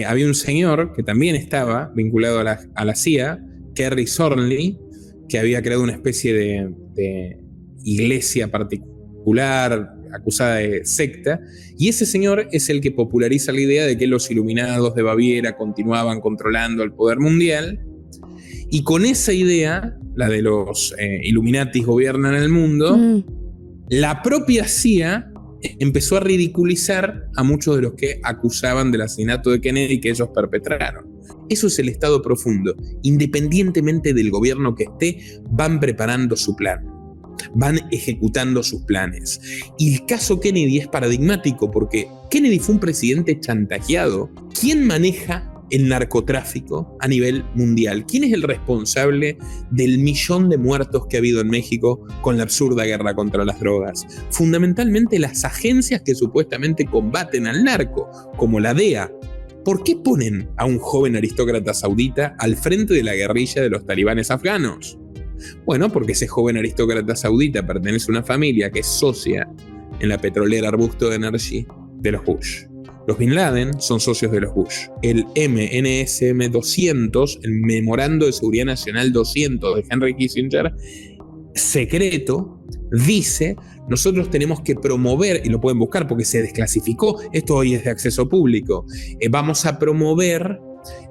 había un señor que también estaba vinculado a la CIA, Kerry Thornley, que había creado una especie de iglesia particular acusada de secta, y ese señor es el que populariza la idea de que los iluminados de Baviera continuaban controlando el poder mundial, y con esa idea, la de los Illuminatis gobiernan el mundo, la propia CIA empezó a ridiculizar a muchos de los que acusaban del asesinato de Kennedy que ellos perpetraron. Eso es el Estado profundo. Independientemente del gobierno que esté, van preparando su plan, van ejecutando sus planes. Y el caso Kennedy es paradigmático porque Kennedy fue un presidente chantajeado. ¿Quién maneja el narcotráfico a nivel mundial? ¿Quién es el responsable del 1.000.000 de muertos que ha habido en México con la absurda guerra contra las drogas? Fundamentalmente las agencias que supuestamente combaten al narco, como la DEA. ¿Por qué ponen a un joven aristócrata saudita al frente de la guerrilla de los talibanes afganos? Bueno, porque ese joven aristócrata saudita pertenece a una familia que es socia en la petrolera Arbusto Energy de los Bush. Los Bin Laden son socios de los Bush. El MNSM 200, el Memorando de Seguridad Nacional 200 de Henry Kissinger, secreto, dice: nosotros tenemos que promover, y lo pueden buscar porque se desclasificó, esto hoy es de acceso público, vamos a promover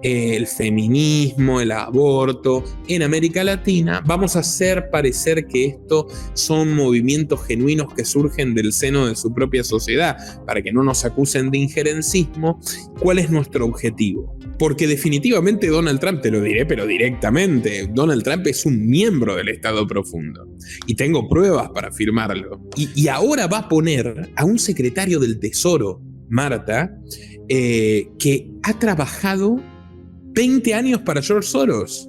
el feminismo, el aborto en América Latina. Vamos a hacer parecer que esto son movimientos genuinos que surgen del seno de su propia sociedad, para que no nos acusen de injerencismo. ¿Cuál es nuestro objetivo? Porque definitivamente Donald Trump, te lo diré, pero directamente, Donald Trump es un miembro del Estado profundo. Y tengo pruebas para afirmarlo. Y ahora va a poner a un secretario del Tesoro, Marta, que ha trabajado 20 años para George Soros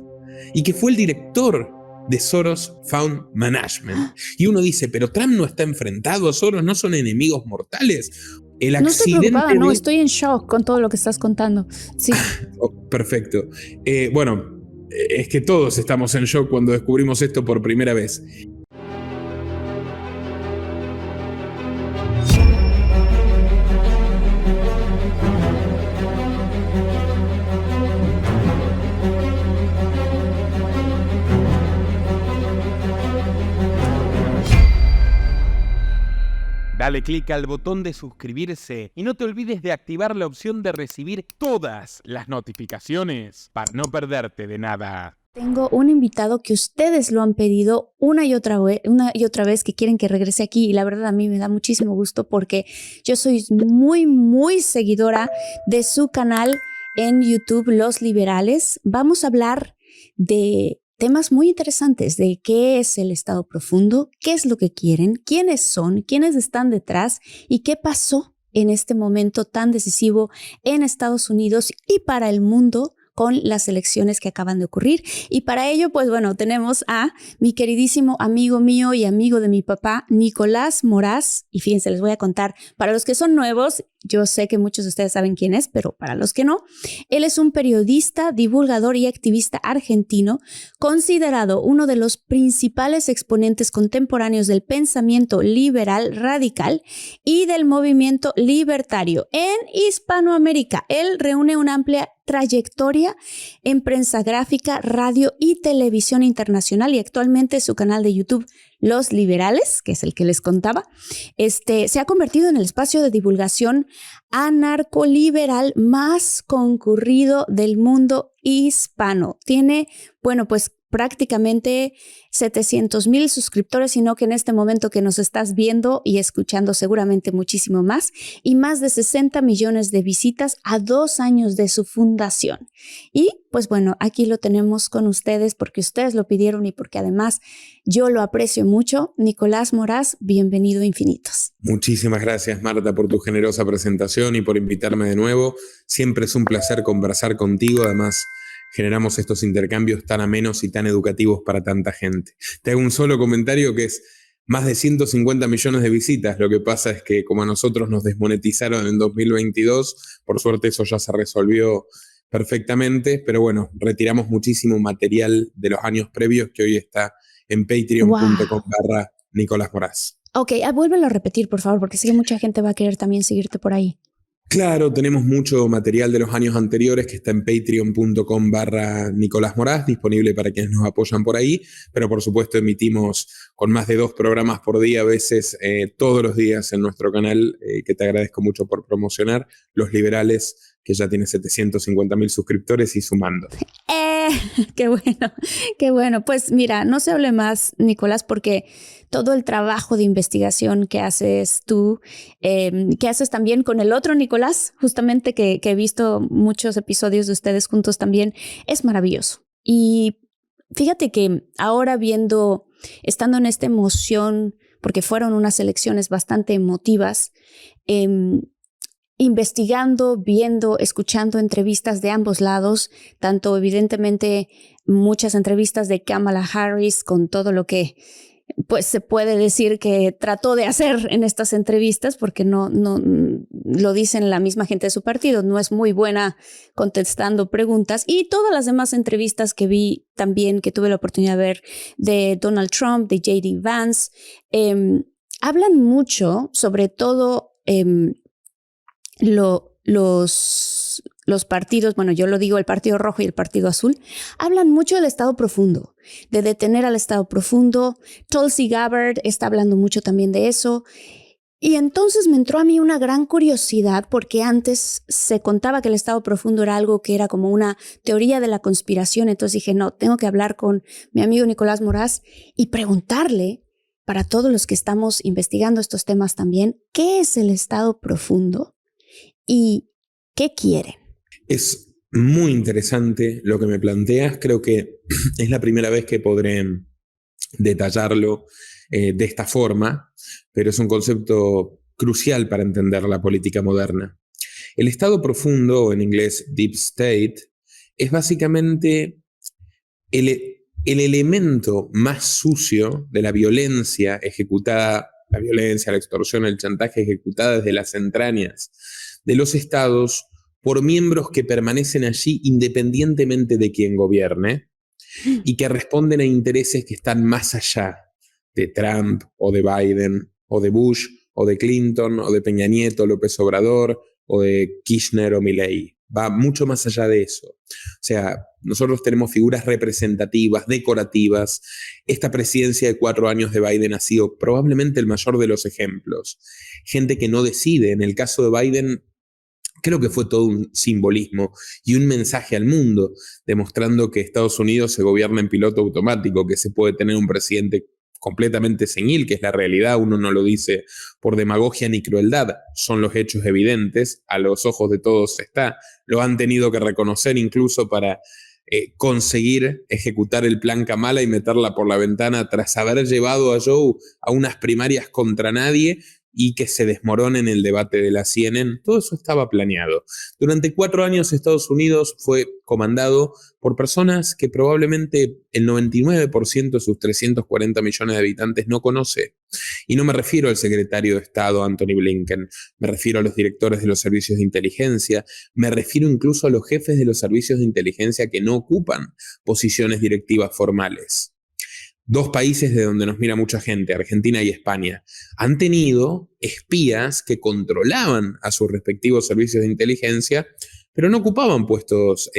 y que fue el director de Soros Fund Management. Y uno dice, pero Trump no está enfrentado a Soros, no son enemigos mortales. El no estoy preocupada, no, estoy en shock con todo lo que estás contando. Sí. Perfecto. Bueno, es que todos estamos en shock cuando descubrimos esto por primera vez. Dale clic al botón de suscribirse y no te olvides de activar la opción de recibir todas las notificaciones para no perderte de nada. Tengo un invitado que ustedes lo han pedido una y otra vez que quieren que regrese aquí, y la verdad a mí me da muchísimo gusto porque yo soy muy seguidora de su canal en YouTube, Los Liberales. Vamos a hablar de temas muy interesantes de qué es el Estado profundo, qué es lo que quieren, quiénes son, quiénes están detrás y qué pasó en este momento tan decisivo en Estados Unidos y para el mundo con las elecciones que acaban de ocurrir. Y para ello, pues bueno, tenemos a mi queridísimo amigo mío y amigo de mi papá, Nicolás Moraz. Y fíjense, les voy a contar, para los que son nuevos, yo sé que muchos de ustedes saben quién es, pero para los que no, él es un periodista, divulgador y activista argentino, considerado uno de los principales exponentes contemporáneos del pensamiento liberal radical y del movimiento libertario en Hispanoamérica. Él reúne una amplia trayectoria en prensa gráfica, radio y televisión internacional, y actualmente su canal de YouTube, Los Liberales, que es el que les contaba, se ha convertido en el espacio de divulgación anarcoliberal más concurrido del mundo hispano. Tiene, bueno, pues prácticamente 700,000 suscriptores, sino que en este momento que nos estás viendo y escuchando seguramente muchísimo más, y más de 60 millones de visitas a 2 años de su fundación. Y pues bueno, aquí lo tenemos con ustedes porque ustedes lo pidieron y porque además yo lo aprecio mucho. Nicolás Moraz, bienvenido a Infinitos. Muchísimas gracias, Marta, por tu generosa presentación y por invitarme de nuevo. Siempre es un placer conversar contigo, además generamos estos intercambios tan amenos y tan educativos para tanta gente. Te hago un solo comentario que es más de 150 millones de visitas. Lo que pasa es que como a nosotros nos desmonetizaron en 2022, por suerte eso ya se resolvió perfectamente, pero bueno, retiramos muchísimo material de los años previos que hoy está en patreon.com/Nicolás Moraz. Ok, vuélvelo a repetir, por favor, porque sé que mucha gente va a querer también seguirte por ahí. Claro, tenemos mucho material de los años anteriores que está en patreon.com/Nicolás Moraz, disponible para quienes nos apoyan por ahí, pero por supuesto emitimos con más de 2 programas por día, a veces todos los días en nuestro canal, que te agradezco mucho por promocionar, Los Liberales, que ya tiene 750.000 suscriptores y sumando. Qué bueno, qué bueno. Pues mira, no se hable más, Nicolás, porque todo el trabajo de investigación que haces tú, que haces también con el otro Nicolás, justamente que he visto muchos episodios de ustedes juntos también, es maravilloso. Y fíjate que ahora estando en esta emoción, porque fueron unas elecciones bastante emotivas, investigando, viendo, escuchando entrevistas de ambos lados, tanto evidentemente muchas entrevistas de Kamala Harris con todo lo que pues se puede decir que trató de hacer en estas entrevistas, porque no lo dicen la misma gente de su partido, no es muy buena contestando preguntas, y todas las demás entrevistas que vi también, que tuve la oportunidad de ver, de Donald Trump, de J.D. Vance, hablan mucho, sobre todo los partidos, bueno, yo lo digo, el Partido Rojo y el Partido Azul, hablan mucho del Estado profundo, de detener al Estado profundo. Tulsi Gabbard está hablando mucho también de eso. Y entonces me entró a mí una gran curiosidad, porque antes se contaba que el Estado profundo era algo que era como una teoría de la conspiración. Entonces dije, no, tengo que hablar con mi amigo Nicolás Moraz y preguntarle, para todos los que estamos investigando estos temas también, ¿qué es el Estado profundo y qué quieren? Es muy interesante lo que me planteas. Creo que es la primera vez que podré detallarlo de esta forma, pero es un concepto crucial para entender la política moderna. El Estado profundo, o en inglés Deep State, es básicamente el elemento más sucio de la violencia ejecutada, la violencia, la extorsión, el chantaje ejecutada desde las entrañas de los estados por miembros que permanecen allí independientemente de quién gobierne y que responden a intereses que están más allá de Trump o de Biden o de Bush o de Clinton o de Peña Nieto, López Obrador o de Kirchner o Milei. Va mucho más allá de eso. O sea, nosotros tenemos figuras representativas, decorativas. Esta presidencia de 4 años de Biden ha sido probablemente el mayor de los ejemplos. Gente que no decide. En el caso de Biden, creo que fue todo un simbolismo y un mensaje al mundo, demostrando que Estados Unidos se gobierna en piloto automático, que se puede tener un presidente completamente senil, que es la realidad. Uno no lo dice por demagogia ni crueldad, son los hechos evidentes, a los ojos de todos está. Lo han tenido que reconocer incluso para conseguir ejecutar el plan Kamala y meterla por la ventana tras haber llevado a Joe a unas primarias contra nadie y que se desmorone en el debate de la CNN. Todo eso estaba planeado. Durante 4 años Estados Unidos fue comandado por personas que probablemente el 99% de sus 340 millones de habitantes no conoce. Y no me refiero al secretario de Estado Anthony Blinken, me refiero a los directores de los servicios de inteligencia, me refiero incluso a los jefes de los servicios de inteligencia que no ocupan posiciones directivas formales. 2 países de donde nos mira mucha gente, Argentina y España, han tenido espías que controlaban a sus respectivos servicios de inteligencia, pero no ocupaban puestos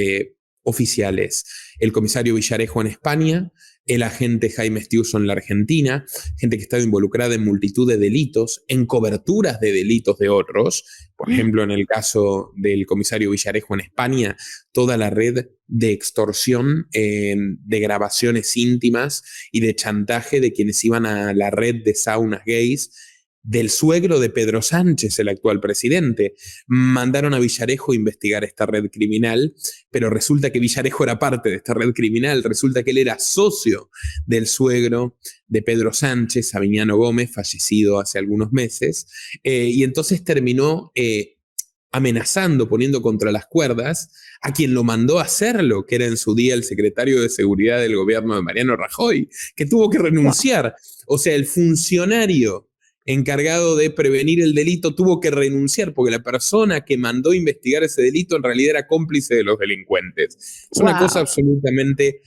oficiales. El comisario Villarejo en España, el agente Jaime Estiuso en la Argentina, gente que estaba involucrada en multitud de delitos, en coberturas de delitos de otros. Por ejemplo, en el caso del comisario Villarejo en España, toda la red de extorsión, de grabaciones íntimas y de chantaje de quienes iban a la red de saunas gays del suegro de Pedro Sánchez, el actual presidente. Mandaron a Villarejo a investigar esta red criminal, pero resulta que Villarejo era parte de esta red criminal, resulta que él era socio del suegro de Pedro Sánchez, Sabiniano Gómez, fallecido hace algunos meses, y entonces terminó amenazando, poniendo contra las cuerdas a quien lo mandó a hacerlo, que era en su día el secretario de Seguridad del gobierno de Mariano Rajoy, que tuvo que renunciar. O sea, el funcionario encargado de prevenir el delito tuvo que renunciar porque la persona que mandó a investigar ese delito en realidad era cómplice de los delincuentes. Es una cosa absolutamente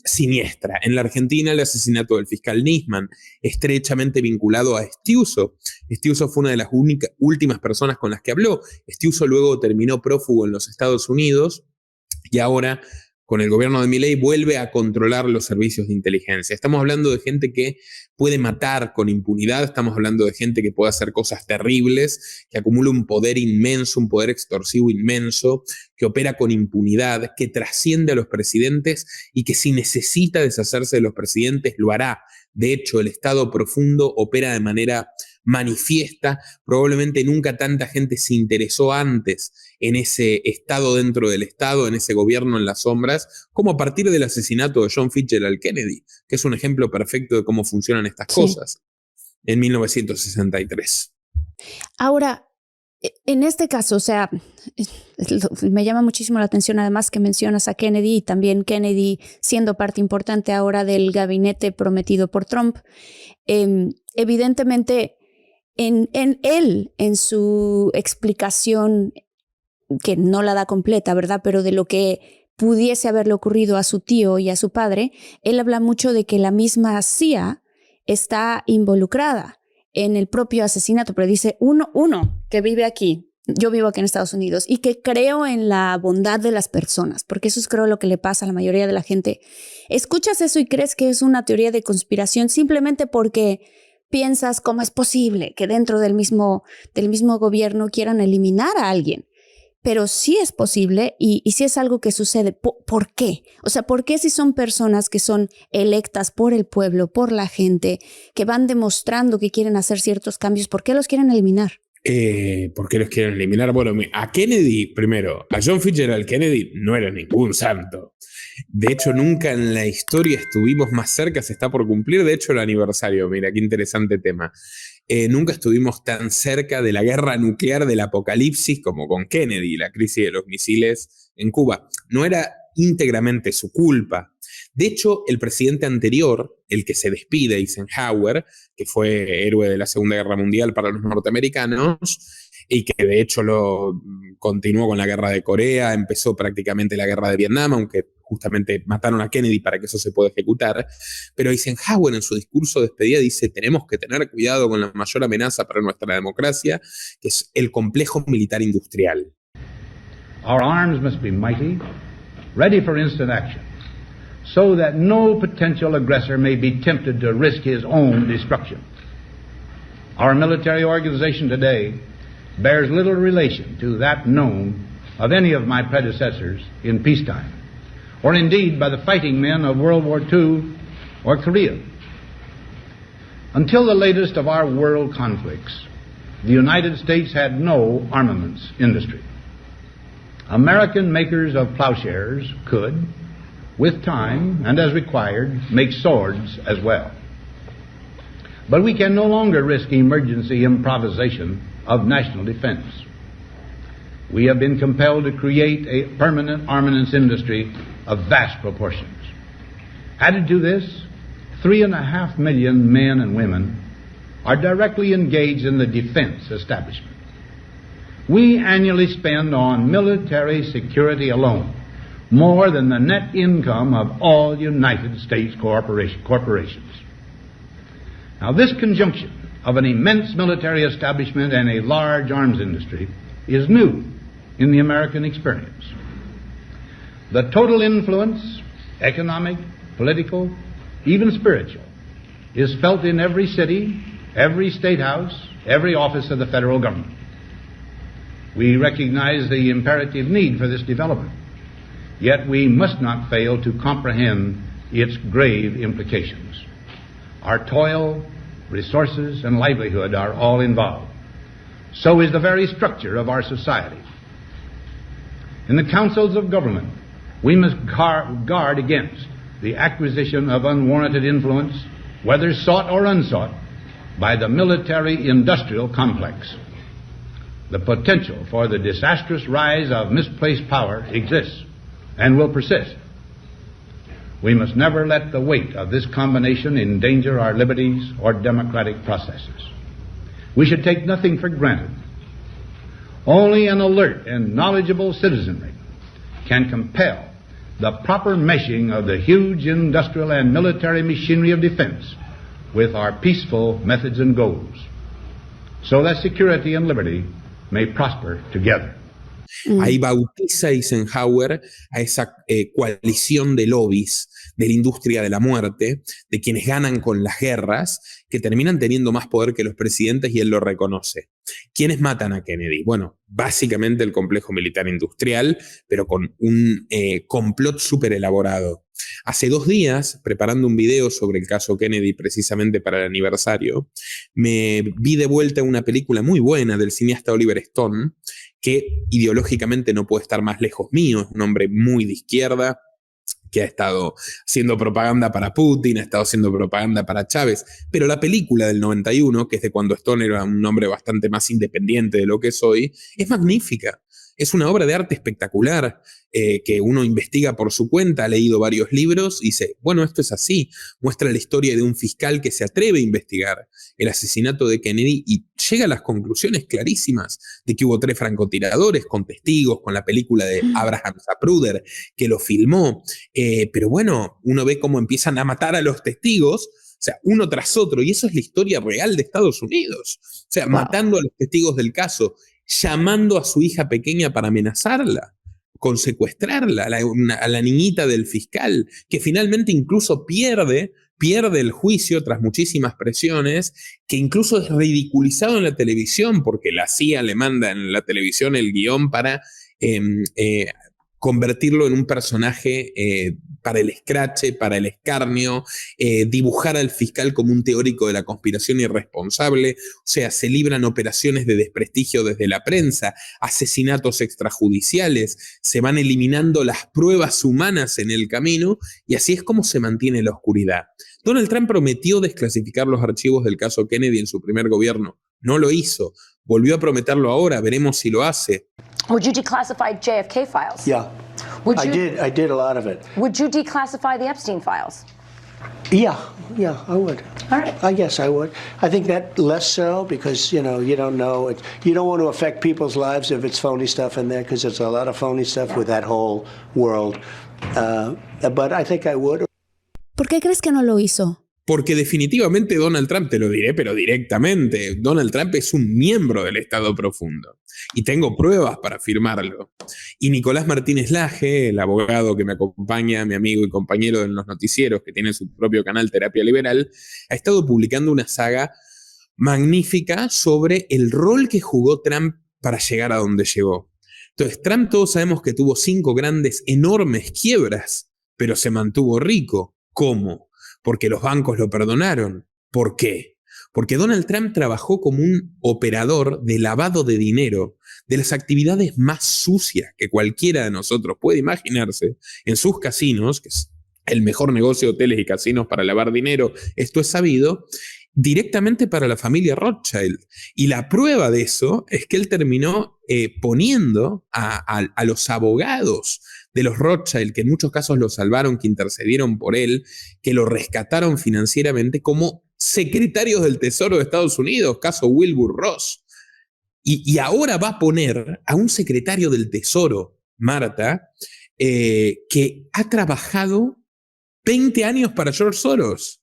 siniestra. En la Argentina, el asesinato del fiscal Nisman, estrechamente vinculado a Estiuso. Estiuso fue una de las últimas personas con las que habló. Estiuso luego terminó prófugo en los Estados Unidos y ahora, con el gobierno de Milei, vuelve a controlar los servicios de inteligencia. Estamos hablando de gente que puede matar con impunidad, estamos hablando de gente que puede hacer cosas terribles, que acumula un poder inmenso, un poder extorsivo inmenso, que opera con impunidad, que trasciende a los presidentes y que si necesita deshacerse de los presidentes lo hará. De hecho, el Estado profundo opera de manera manifiesta. Probablemente nunca tanta gente se interesó antes en ese Estado dentro del Estado, en ese gobierno en las sombras, como a partir del asesinato de John Fitzgerald Kennedy, que es un ejemplo perfecto de cómo funcionan estas cosas, en 1963. Ahora, en este caso, o sea, me llama muchísimo la atención además que mencionas a Kennedy y también Kennedy siendo parte importante ahora del gabinete prometido por Trump. Evidentemente, en su explicación, que no la da completa, ¿verdad? Pero de lo que pudiese haberle ocurrido a su tío y a su padre, él habla mucho de que la misma CIA está involucrada en el propio asesinato, pero dice uno que vive aquí, yo vivo aquí en Estados Unidos y que creo en la bondad de las personas, porque eso es creo lo que le pasa a la mayoría de la gente. Escuchas eso y crees que es una teoría de conspiración simplemente porque piensas cómo es posible que dentro del mismo gobierno quieran eliminar a alguien. Pero sí es posible y sí es algo que sucede. ¿Por qué? O sea, ¿por qué si son personas que son electas por el pueblo, por la gente, que van demostrando que quieren hacer ciertos cambios, por qué los quieren eliminar? ¿Por qué los quieren eliminar? Bueno, a Kennedy, primero, a John Fitzgerald Kennedy no era ningún santo. De hecho, nunca en la historia estuvimos más cerca, se está por cumplir, de hecho, el aniversario. Mira, qué interesante tema. Nunca estuvimos tan cerca de la guerra nuclear del apocalipsis como con Kennedy, la crisis de los misiles en Cuba. No era íntegramente su culpa. De hecho, el presidente anterior, el que se despide, Eisenhower, que fue héroe de la Segunda Guerra Mundial para los norteamericanos, y que de hecho lo continuó con la guerra de Corea, empezó prácticamente la guerra de Vietnam, aunque justamente mataron a Kennedy para que eso se pueda ejecutar. Pero Eisenhower en su discurso de despedida dice: tenemos que tener cuidado con la mayor amenaza para nuestra democracia, que es el complejo militar industrial. Our arms must be mighty, ready for instant action, so that no potential aggressor may be tempted to risk his own destruction. Our military organization today bears little relation to that known of any of my predecessors in peacetime, or indeed by the fighting men of World War II or Korea. Until the latest of our world conflicts, the United States had no armaments industry. American makers of plowshares could, with time and as required, make swords as well. But we can no longer risk emergency improvisation of national defense. We have been compelled to create a permanent armaments industry of vast proportions. Added to this, 3.5 million men and women are directly engaged in the defense establishment. We annually spend on military security alone more than the net income of all United States corporations. Now, this conjunction of an immense military establishment and a large arms industry is new in the American experience. The total influence, economic, political, even spiritual, is felt in every city, every state house, every office of the federal government. We recognize the imperative need for this development, yet we must not fail to comprehend its grave implications. Our toil, resources, and livelihood are all involved. So is the very structure of our society. In the councils of government, we must guard against the acquisition of unwarranted influence, whether sought or unsought, by the military-industrial complex. The potential for the disastrous rise of misplaced power exists and will persist. We must never let the weight of this combination endanger our liberties or democratic processes. We should take nothing for granted. Only an alert and knowledgeable citizenry can compel the proper meshing of the huge industrial and military machinery of defense with our peaceful methods and goals, so that security and liberty may prosper together. Ahí bautiza Eisenhower a esa coalición de lobbies de la industria de la muerte, de quienes ganan con las guerras, que terminan teniendo más poder que los presidentes, y él lo reconoce. ¿Quiénes matan a Kennedy? Bueno, básicamente el complejo militar industrial, pero con un complot súper elaborado. Hace 2 días, preparando un video sobre el caso Kennedy, precisamente para el aniversario, me vi de vuelta una película muy buena del cineasta Oliver Stone, que ideológicamente no puede estar más lejos mío. Es un hombre muy de izquierda, que ha estado haciendo propaganda para Putin, ha estado haciendo propaganda para Chávez, pero la película del 91, que es de cuando Stone era un hombre bastante más independiente de lo que es hoy, es magnífica. Es una obra de arte espectacular, que uno investiga por su cuenta, ha leído varios libros y dice, bueno, esto es así. Muestra la historia de un fiscal que se atreve a investigar el asesinato de Kennedy y llega a las conclusiones clarísimas de que hubo 3 francotiradores, con testigos, con la película de Abraham Zapruder, que lo filmó. Pero bueno, uno ve cómo empiezan a matar a los testigos, o sea, uno tras otro, y eso es la historia real de Estados Unidos. O sea, matando a los testigos del caso, llamando a su hija pequeña para amenazarla, con secuestrarla, a la niñita del fiscal, que finalmente incluso pierde el juicio tras muchísimas presiones, que incluso es ridiculizado en la televisión, porque la CIA le manda en la televisión el guión para convertirlo en un personaje para el escrache, para el escarnio, dibujar al fiscal como un teórico de la conspiración irresponsable. O sea, se libran operaciones de desprestigio desde la prensa, asesinatos extrajudiciales, se van eliminando las pruebas humanas en el camino, y así es como se mantiene la oscuridad. Donald Trump prometió desclasificar los archivos del caso Kennedy en su primer gobierno. No lo hizo. Volvió a prometerlo ahora. Veremos si lo hace. Would you declassify JFK files? Yeah, I did a lot of it. Would you declassify the Epstein files? Yeah, I would. All right. I guess I would. I think that less so because, you don't know. You don't want to affect people's lives if it's phony stuff in there, because there's a lot of phony stuff with that whole world. But I think I would. ¿Por qué crees que no lo hizo? Porque definitivamente Donald Trump, te lo diré, pero directamente, Donald Trump es un miembro del Estado Profundo. Y tengo pruebas para afirmarlo. Y Nicolás Martínez Laje, el abogado que me acompaña, mi amigo y compañero en los noticieros, que tiene su propio canal Terapia Liberal, ha estado publicando una saga magnífica sobre el rol que jugó Trump para llegar a donde llegó. Entonces, Trump, todos sabemos que tuvo 5 grandes, enormes quiebras, pero se mantuvo rico. ¿Cómo? Porque los bancos lo perdonaron. ¿Por qué? Porque Donald Trump trabajó como un operador de lavado de dinero, de las actividades más sucias que cualquiera de nosotros puede imaginarse, en sus casinos, que es el mejor negocio de hoteles y casinos para lavar dinero, esto es sabido, directamente para la familia Rothschild. Y la prueba de eso es que él terminó poniendo a los abogados de los Rothschild, que en muchos casos lo salvaron, que intercedieron por él, que lo rescataron financieramente, como secretarios del Tesoro de Estados Unidos, caso Wilbur Ross. Y ahora va a poner a un secretario del Tesoro, Marta, que ha trabajado 20 años para George Soros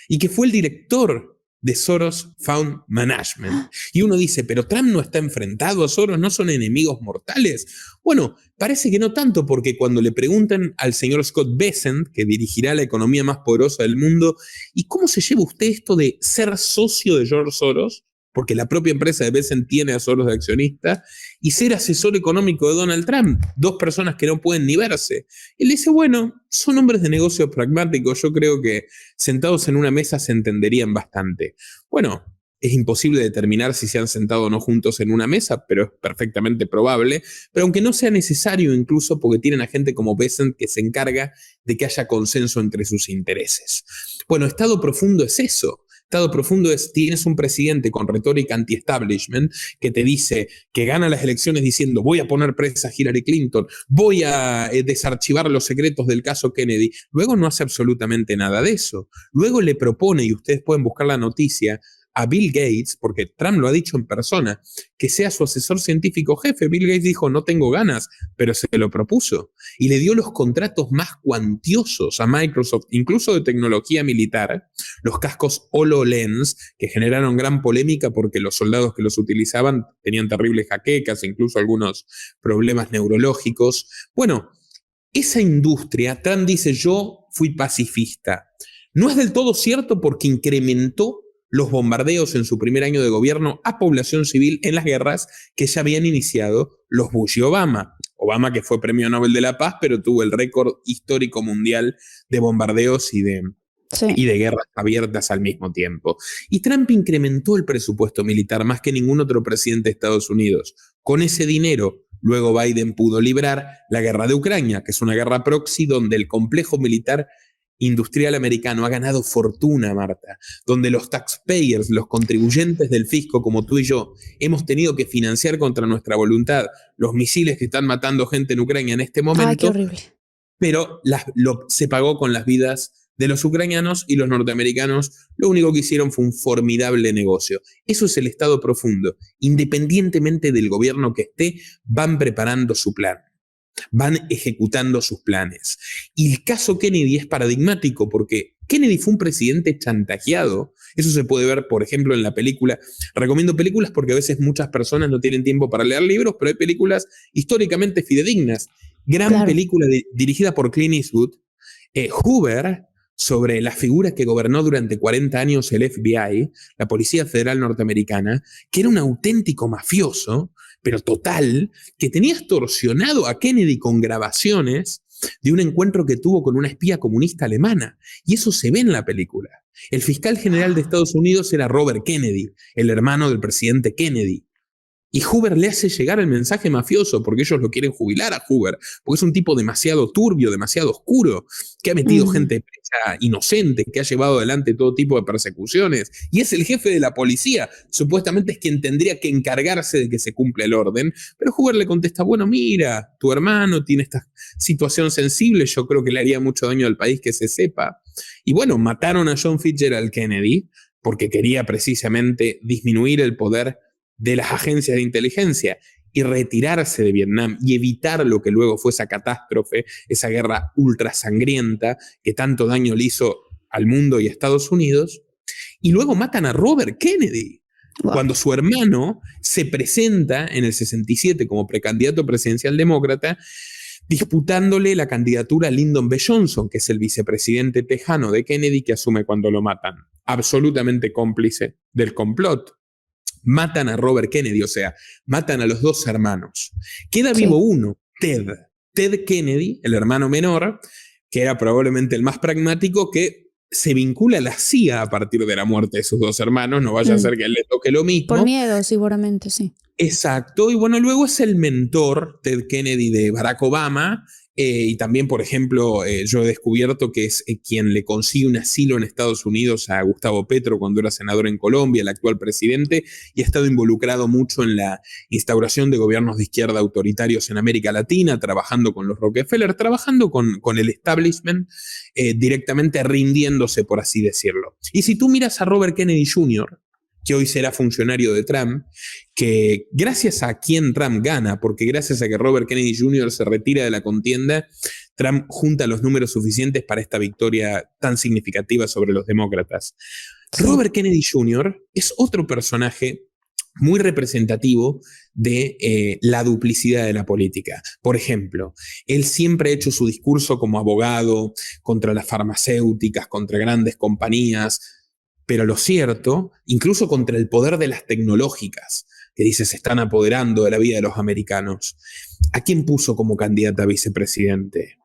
y que fue el director de Soros Fund Management. Y uno dice, pero Trump no está enfrentado a Soros, ¿no son enemigos mortales? Bueno, parece que no tanto, porque cuando le preguntan al señor Scott Bessent, que dirigirá la economía más poderosa del mundo, ¿y cómo se lleva usted esto de ser socio de George Soros? Porque la propia empresa de Bessent tiene a Soros de accionista, y ser asesor económico de Donald Trump, 2 personas que no pueden ni verse. Él dice, bueno, son hombres de negocios pragmáticos, yo creo que sentados en una mesa se entenderían bastante. Bueno, es imposible determinar si se han sentado o no juntos en una mesa, pero es perfectamente probable, pero aunque no sea necesario incluso, porque tienen a gente como Bessent que se encarga de que haya consenso entre sus intereses. Bueno, Estado Profundo es eso. Estado Profundo es, tienes un presidente con retórica anti-establishment que te dice que gana las elecciones diciendo voy a poner presa a Hillary Clinton, voy a desarchivar los secretos del caso Kennedy. Luego no hace absolutamente nada de eso. Luego le propone, y ustedes pueden buscar la noticia, a Bill Gates, porque Trump lo ha dicho en persona, que sea su asesor científico jefe. Bill Gates dijo, no tengo ganas, pero se lo propuso. Y le dio los contratos más cuantiosos a Microsoft, incluso de tecnología militar, los cascos HoloLens, que generaron gran polémica porque los soldados que los utilizaban tenían terribles jaquecas, incluso algunos problemas neurológicos. Bueno, esa industria, Trump dice, yo fui pacifista. No es del todo cierto porque incrementó los bombardeos en su primer año de gobierno a población civil en las guerras que ya habían iniciado los Bush y Obama. Obama, que fue premio Nobel de la Paz, pero tuvo el récord histórico mundial de bombardeos y de guerras abiertas al mismo tiempo. Y Trump incrementó el presupuesto militar más que ningún otro presidente de Estados Unidos. Con ese dinero, luego Biden pudo librar la guerra de Ucrania, que es una guerra proxy donde el complejo militar industrial americano ha ganado fortuna, Marta, donde los taxpayers, los contribuyentes del fisco como tú y yo, hemos tenido que financiar contra nuestra voluntad los misiles que están matando gente en Ucrania en este momento. Ay, qué horrible. Pero se pagó con las vidas de los ucranianos, y los norteamericanos lo único que hicieron fue un formidable negocio. Eso es el Estado profundo. Independientemente del gobierno que esté, van preparando su plan. Van ejecutando sus planes. Y el caso Kennedy es paradigmático porque Kennedy fue un presidente chantajeado. Eso se puede ver, por ejemplo, en la película. Recomiendo películas porque a veces muchas personas no tienen tiempo para leer libros, pero hay películas históricamente fidedignas. Gran película dirigida por Clint Eastwood, Hoover, sobre la figura que gobernó durante 40 años el FBI, la Policía Federal Norteamericana, que era un auténtico mafioso, pero total, que tenía extorsionado a Kennedy con grabaciones de un encuentro que tuvo con una espía comunista alemana. Y eso se ve en la película. El fiscal general de Estados Unidos era Robert Kennedy, el hermano del presidente Kennedy. Y Hoover le hace llegar el mensaje mafioso porque ellos lo quieren jubilar a Hoover, porque es un tipo demasiado turbio, demasiado oscuro, que ha metido gente presa inocente, que ha llevado adelante todo tipo de persecuciones, y es el jefe de la policía, supuestamente es quien tendría que encargarse de que se cumpla el orden, pero Hoover le contesta, bueno, mira, tu hermano tiene esta situación sensible, yo creo que le haría mucho daño al país que se sepa. Y bueno, mataron a John Fitzgerald Kennedy porque quería precisamente disminuir el poder de las agencias de inteligencia y retirarse de Vietnam y evitar lo que luego fue esa catástrofe, esa guerra ultra sangrienta que tanto daño le hizo al mundo y a Estados Unidos. Y luego matan a Robert Kennedy, cuando su hermano se presenta en el 67 como precandidato presidencial demócrata, disputándole la candidatura a Lyndon B. Johnson, que es el vicepresidente tejano de Kennedy, que asume cuando lo matan. Absolutamente cómplice del complot. Matan a Robert Kennedy, o sea, matan a los dos hermanos. Queda vivo uno, Ted Kennedy, el hermano menor, que era probablemente el más pragmático, que se vincula a la CIA a partir de la muerte de sus dos hermanos, no vaya a ser que a él le toque lo mismo. Por miedo, seguramente, sí. Exacto, y bueno, luego es el mentor, Ted Kennedy, de Barack Obama, y también, por ejemplo, yo he descubierto que es quien le consigue un asilo en Estados Unidos a Gustavo Petro cuando era senador en Colombia, el actual presidente, y ha estado involucrado mucho en la instauración de gobiernos de izquierda autoritarios en América Latina, trabajando con los Rockefeller, trabajando con el establishment, directamente rindiéndose, por así decirlo. Y si tú miras a Robert Kennedy Jr., que hoy será funcionario de Trump, que gracias a quien Trump gana, porque gracias a que Robert Kennedy Jr. se retira de la contienda, Trump junta los números suficientes para esta victoria tan significativa sobre los demócratas. Sí. Robert Kennedy Jr. es otro personaje muy representativo de la duplicidad de la política. Por ejemplo, él siempre ha hecho su discurso como abogado contra las farmacéuticas, contra grandes compañías, pero lo cierto, incluso contra el poder de las tecnológicas, que dice se están apoderando de la vida de los americanos. ¿A quién puso como candidata a vicepresidente?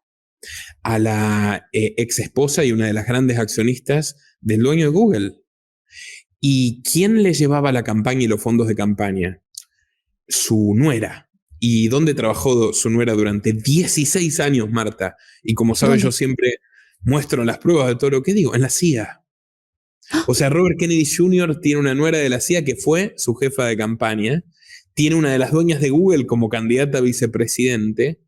A la ex esposa y una de las grandes accionistas del dueño de Google. ¿Y quién le llevaba la campaña y los fondos de campaña? Su nuera. ¿Y dónde trabajó su nuera durante 16 años, Marta? Y como sabes, yo siempre muestro las pruebas de todo lo que digo, en la CIA. O sea, Robert Kennedy Jr. tiene una nuera de la CIA que fue su jefa de campaña, tiene una de las dueñas de Google como candidata a vicepresidente,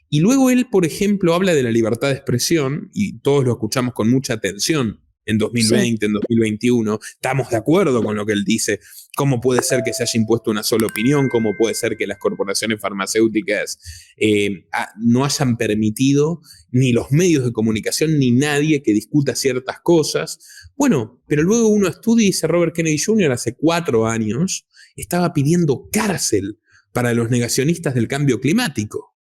y luego él, por ejemplo, habla de la libertad de expresión, y todos lo escuchamos con mucha atención en 2020, en 2021. Estamos de acuerdo con lo que él dice. ¿Cómo puede ser que se haya impuesto una sola opinión? ¿Cómo puede ser que las corporaciones farmacéuticas no hayan permitido ni los medios de comunicación ni nadie que discuta ciertas cosas? Bueno, pero luego uno estudia y dice Robert Kennedy Jr. hace 4 años estaba pidiendo cárcel para los negacionistas del cambio climático.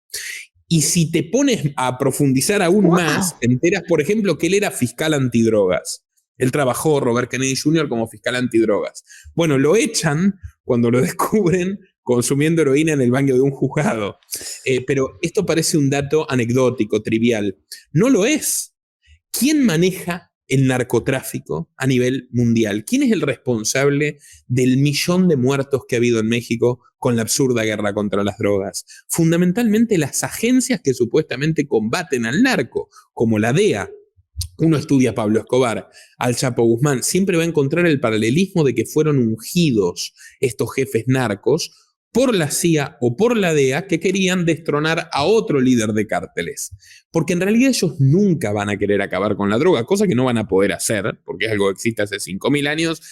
Y si te pones a profundizar aún más, te enteras, por ejemplo, que él era fiscal antidrogas. Él trabajó, Robert Kennedy Jr., como fiscal antidrogas. Bueno, lo echan cuando lo descubren consumiendo heroína en el baño de un juzgado. Pero esto parece un dato anecdótico, trivial. No lo es. ¿Quién maneja el narcotráfico a nivel mundial? ¿Quién es el responsable del 1.000.000 de muertos que ha habido en México con la absurda guerra contra las drogas? Fundamentalmente las agencias que supuestamente combaten al narco, como la DEA. Uno estudia a Pablo Escobar, al Chapo Guzmán, siempre va a encontrar el paralelismo de que fueron ungidos estos jefes narcos por la CIA o por la DEA que querían destronar a otro líder de cárteles. Porque en realidad ellos nunca van a querer acabar con la droga, cosa que no van a poder hacer, porque es algo que existe hace 5.000 años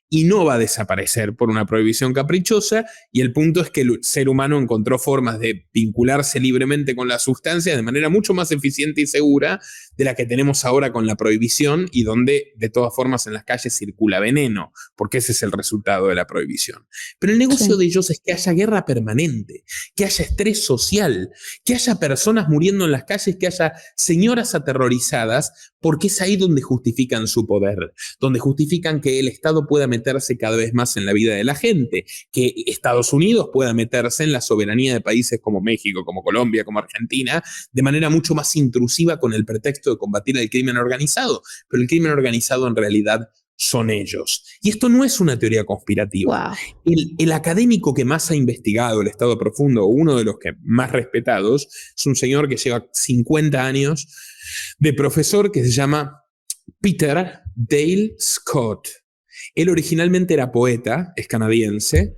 y no va a desaparecer por una prohibición caprichosa, y el punto es que el ser humano encontró formas de vincularse libremente con la sustancia de manera mucho más eficiente y segura de la que tenemos ahora con la prohibición, y donde de todas formas en las calles circula veneno, porque ese es el resultado de la prohibición. Pero el negocio de ellos es que haya guerra permanente, que haya estrés social, que haya personas muriendo en las calles, que haya señoras aterrorizadas, porque es ahí donde justifican su poder, donde justifican que el Estado pueda meterse cada vez más en la vida de la gente, que Estados Unidos pueda meterse en la soberanía de países como México, como Colombia, como Argentina, de manera mucho más intrusiva con el pretexto de combatir el crimen organizado. Pero el crimen organizado en realidad son ellos. Y esto no es una teoría conspirativa. Wow. El académico que más ha investigado el Estado profundo, uno de los que más respetados, es un señor que lleva 50 años de profesor, que se llama Peter Dale Scott. Él originalmente era poeta, es canadiense,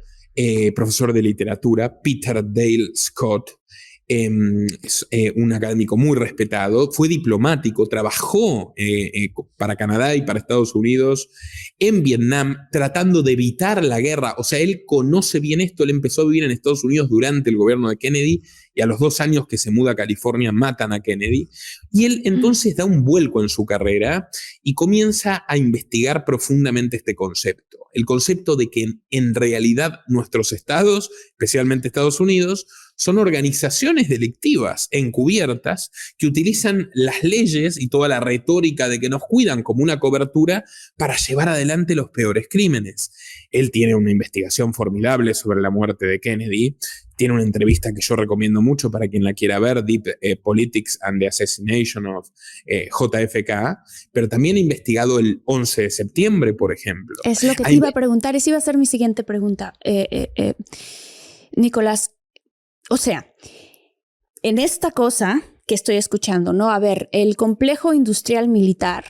profesor de literatura. Peter Dale Scott es un académico muy respetado, fue diplomático, trabajó para Canadá y para Estados Unidos en Vietnam, tratando de evitar la guerra. O sea, él conoce bien esto. Él empezó a vivir en Estados Unidos durante el gobierno de Kennedy, y a los 2 años que se muda a California matan a Kennedy. Y él entonces da un vuelco en su carrera y comienza a investigar profundamente este concepto. El concepto de que en realidad nuestros estados, especialmente Estados Unidos, son organizaciones delictivas encubiertas que utilizan las leyes y toda la retórica de que nos cuidan como una cobertura para llevar adelante los peores crímenes. Él tiene una investigación formidable sobre la muerte de Kennedy. Tiene una entrevista que yo recomiendo mucho para quien la quiera ver, Deep Politics and the Assassination of JFK, pero también ha investigado el 11 de septiembre, por ejemplo. Es lo que te iba a preguntar, esa iba a ser mi siguiente pregunta. Nicolás, o sea, en esta cosa que estoy escuchando, ¿no? A ver, el complejo industrial militar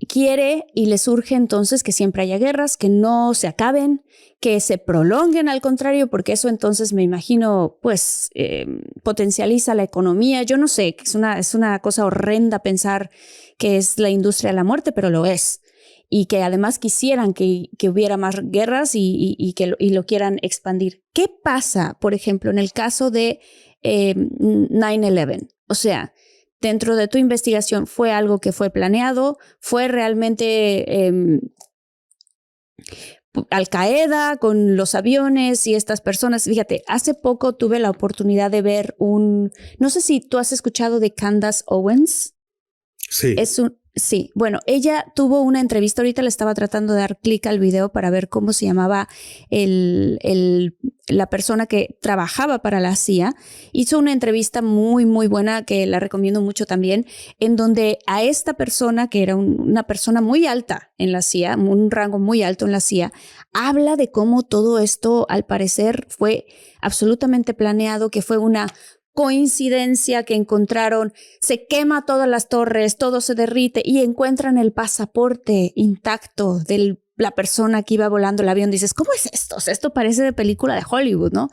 quiere y le surge entonces que siempre haya guerras, que no se acaben, que se prolonguen, al contrario, porque eso entonces me imagino pues potencializa la economía. Yo no sé, es una cosa horrenda pensar que es la industria de la muerte, pero lo es. Y que además quisieran que hubiera más guerras y lo quieran expandir. ¿Qué pasa, por ejemplo, en el caso de 9/11? O sea, dentro de tu investigación, ¿fue algo que fue planeado? ¿Fue realmente Al Qaeda con los aviones y estas personas? Fíjate, hace poco tuve la oportunidad de ver no sé si tú has escuchado de Candace Owens. Sí. Sí, bueno, ella tuvo una entrevista, ahorita le estaba tratando de dar clic al video para ver cómo se llamaba la persona que trabajaba para la CIA. Hizo una entrevista muy, muy buena que la recomiendo mucho también, en donde a esta persona, que era una persona muy alta en la CIA, un rango muy alto en la CIA, habla de cómo todo esto al parecer fue absolutamente planeado, que fue una coincidencia que encontraron, se quema todas las torres, todo se derrite y encuentran el pasaporte intacto del la persona que iba volando el avión, dices, ¿cómo es esto? O sea, esto parece de película de Hollywood, ¿no?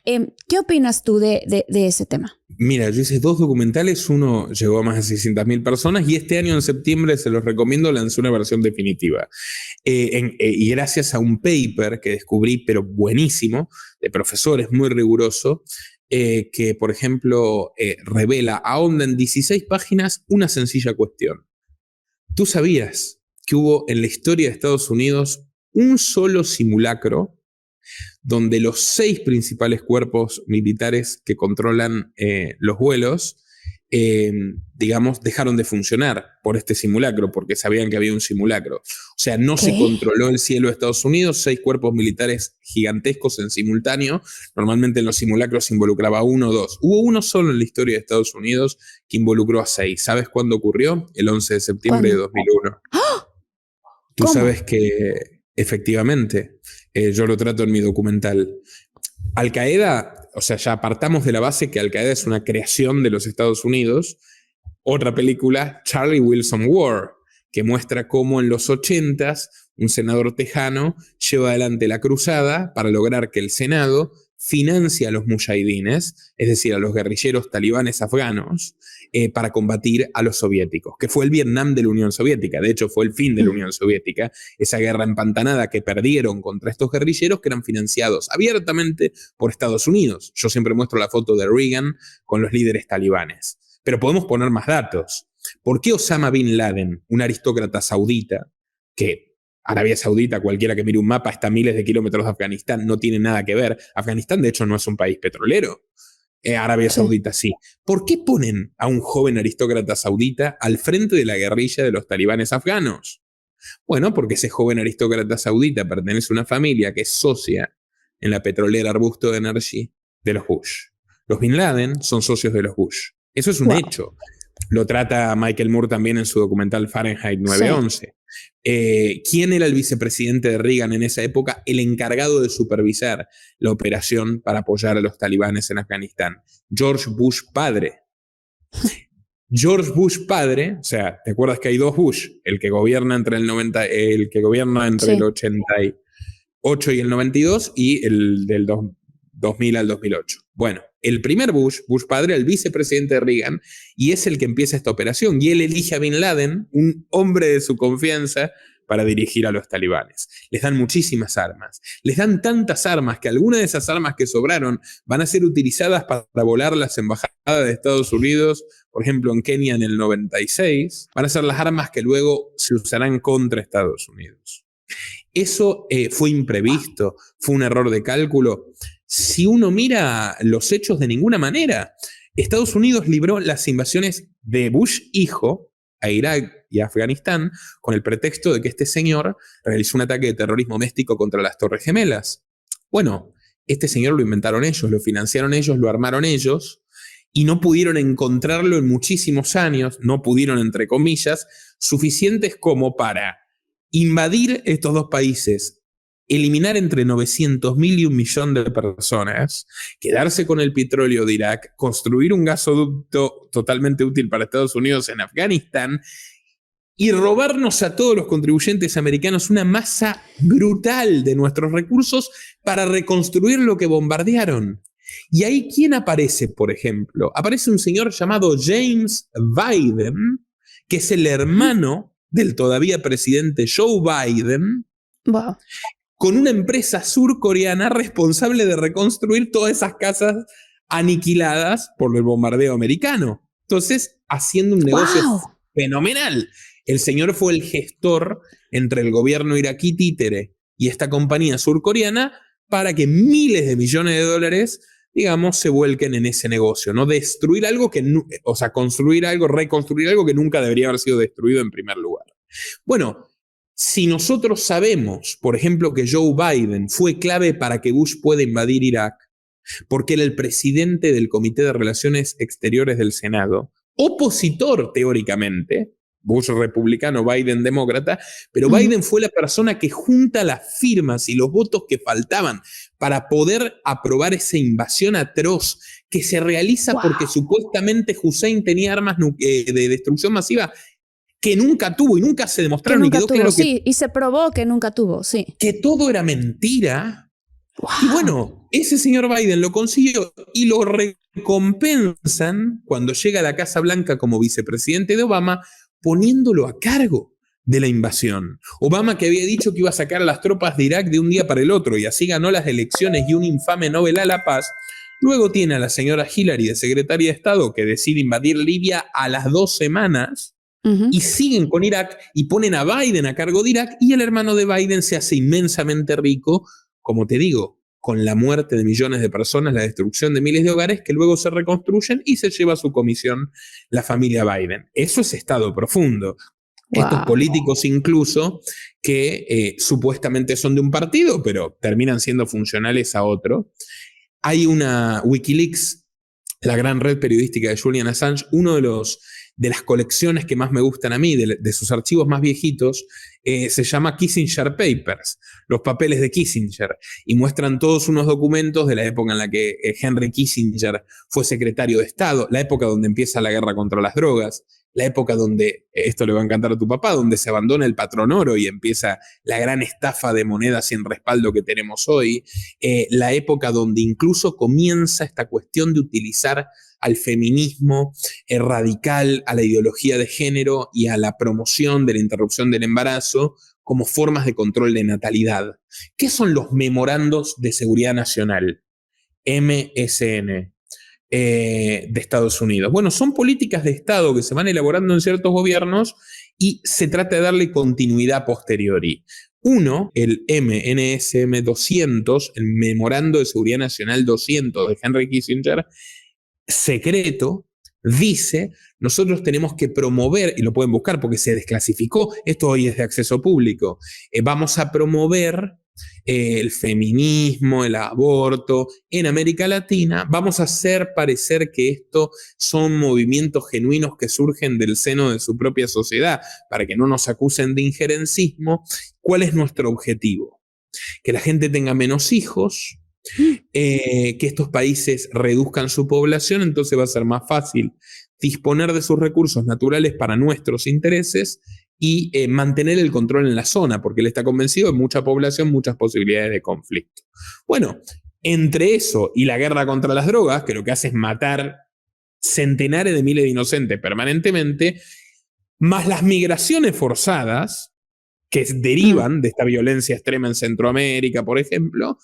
¿Qué opinas tú de ese tema? Mira, yo hice 2 documentales, uno llegó a más de 600.000 personas y este año en septiembre, se los recomiendo, lancé una versión definitiva. Y gracias a un paper que descubrí, pero buenísimo, de profesores muy riguroso, que por ejemplo ahonda en 16 páginas una sencilla cuestión. ¿Tú sabías que hubo en la historia de Estados Unidos un solo simulacro donde los 6 principales cuerpos militares que controlan los vuelos, digamos, dejaron de funcionar por este simulacro, porque sabían que había un simulacro? O sea, no se controló el cielo de Estados Unidos, 6 cuerpos militares gigantescos en simultáneo. Normalmente en los simulacros se involucraba 1 o 2. Hubo uno solo en la historia de Estados Unidos que involucró a 6. ¿Sabes cuándo ocurrió? El 11 de septiembre de 2001. ¡Oh! Tú ¿Cómo? sabes que, efectivamente, yo lo trato en mi documental. Al-Qaeda, o sea, ya apartamos de la base que Al-Qaeda es una creación de los Estados Unidos. Otra película, Charlie Wilson War, que muestra cómo en los 80s un senador tejano lleva adelante la cruzada para lograr que el Senado financie a los mujahidines, es decir, a los guerrilleros talibanes afganos, para combatir a los soviéticos, que fue el Vietnam de la Unión Soviética. De hecho, fue el fin de la Unión Soviética, esa guerra empantanada que perdieron contra estos guerrilleros que eran financiados abiertamente por Estados Unidos. Yo siempre muestro la foto de Reagan con los líderes talibanes. Pero podemos poner más datos. ¿Por qué Osama Bin Laden, un aristócrata saudita, que Arabia Saudita, cualquiera que mire un mapa, está a miles de kilómetros de Afganistán, no tiene nada que ver? Afganistán, de hecho, no es un país petrolero. Arabia Saudita sí. ¿Por qué ponen a un joven aristócrata saudita al frente de la guerrilla de los talibanes afganos? Bueno, porque ese joven aristócrata saudita pertenece a una familia que es socia en la petrolera Arbusto Energy de los Bush. Los Bin Laden son socios de los Bush. Eso es un hecho. Lo trata Michael Moore también en su documental Fahrenheit 9/11. ¿Quién era el vicepresidente de Reagan en esa época? El encargado de supervisar la operación para apoyar a los talibanes en Afganistán. George Bush padre. George Bush padre, o sea, ¿te acuerdas que hay 2 Bush? El que gobierna entre el 88 y el 92, y el del 2000 al 2008. Bueno, el primer Bush padre, el vicepresidente de Reagan, y es el que empieza esta operación, y él elige a Bin Laden, un hombre de su confianza, para dirigir a los talibanes. Les dan muchísimas armas. Les dan tantas armas que algunas de esas armas que sobraron van a ser utilizadas para volar las embajadas de Estados Unidos, por ejemplo en Kenia en el 96. Van a ser las armas que luego se usarán contra Estados Unidos. Eso fue imprevisto, fue un error de cálculo. Si uno mira los hechos, de ninguna manera. Estados Unidos libró las invasiones de Bush hijo a Irak y a Afganistán con el pretexto de que este señor realizó un ataque de terrorismo doméstico contra las Torres Gemelas. Bueno, este señor lo inventaron ellos, lo financiaron ellos, lo armaron ellos, y no pudieron encontrarlo en muchísimos años, no pudieron, entre comillas, suficientes como para invadir estos 2 países, eliminar entre 900.000 y 1 millón de personas, quedarse con el petróleo de Irak, construir un gasoducto totalmente útil para Estados Unidos en Afganistán y robarnos a todos los contribuyentes americanos una masa brutal de nuestros recursos para reconstruir lo que bombardearon. Y ahí, ¿quién aparece, por ejemplo? Aparece un señor llamado James Biden, que es el hermano del todavía presidente Joe Biden, Wow. con una empresa surcoreana responsable de reconstruir todas esas casas aniquiladas por el bombardeo americano. Entonces, haciendo un negocio fenomenal. El señor fue el gestor entre el gobierno iraquí títere y esta compañía surcoreana para que miles de millones de dólares, digamos, se vuelquen en ese negocio, ¿no? Destruir algo construir algo, reconstruir algo que nunca debería haber sido destruido en primer lugar. Bueno, si nosotros sabemos, por ejemplo, que Joe Biden fue clave para que Bush pueda invadir Irak, porque era el presidente del Comité de Relaciones Exteriores del Senado, opositor teóricamente, Bush republicano, Biden demócrata, pero Biden fue la persona que junta las firmas y los votos que faltaban para poder aprobar esa invasión atroz que se realiza porque supuestamente Hussein tenía armas de destrucción masiva. que nunca tuvo y nunca se Que demostraron nunca y quedó tuvo, claro sí, y se probó que nunca tuvo, sí. que todo era mentira. Wow. Y bueno, ese señor Biden lo consiguió y lo recompensan cuando llega a la Casa Blanca como vicepresidente de Obama, poniéndolo a cargo de la invasión. Obama, que había dicho que iba a sacar a las tropas de Irak de un día para el otro y así ganó las elecciones y un infame Nobel a la paz, luego tiene a la señora Hillary de secretaria de Estado que decide invadir Libia a las 2 semanas y siguen con Irak y ponen a Biden a cargo de Irak y el hermano de Biden se hace inmensamente rico, como te digo, con la muerte de millones de personas, la destrucción de miles de hogares que luego se reconstruyen y se lleva a su comisión la familia Biden. Eso es Estado profundo. Wow. Estos políticos incluso que supuestamente son de un partido, pero terminan siendo funcionales a otro. Hay una Wikileaks, la gran red periodística de Julian Assange, uno de las colecciones que más me gustan a mí, de sus archivos más viejitos, se llama Kissinger Papers, los papeles de Kissinger, y muestran todos unos documentos de la época en la que Henry Kissinger fue secretario de Estado, la época donde empieza la guerra contra las drogas, la época donde, esto le va a encantar a tu papá, donde se abandona el patrón oro y empieza la gran estafa de monedas sin respaldo que tenemos hoy, la época donde incluso comienza esta cuestión de utilizar al feminismo radical, a la ideología de género y a la promoción de la interrupción del embarazo como formas de control de natalidad. ¿Qué son los memorandos de seguridad nacional? MSN. De Estados Unidos. Bueno, son políticas de Estado que se van elaborando en ciertos gobiernos y se trata de darle continuidad posteriori. Uno, el MNSM 200, el Memorando de Seguridad Nacional 200 de Henry Kissinger, secreto, dice, nosotros tenemos que promover, y lo pueden buscar porque se desclasificó, esto hoy es de acceso público, vamos a promover el feminismo, el aborto en América Latina, vamos a hacer parecer que esto son movimientos genuinos que surgen del seno de su propia sociedad, para que no nos acusen de injerencismo. ¿Cuál es nuestro objetivo? Que la gente tenga menos hijos, que estos países reduzcan su población, entonces va a ser más fácil disponer de sus recursos naturales para nuestros intereses y mantener el control en la zona, porque él está convencido de mucha población, muchas posibilidades de conflicto. Bueno, entre eso y la guerra contra las drogas, que lo que hace es matar centenares de miles de inocentes permanentemente, más las migraciones forzadas que derivan de esta violencia extrema en Centroamérica, por ejemplo,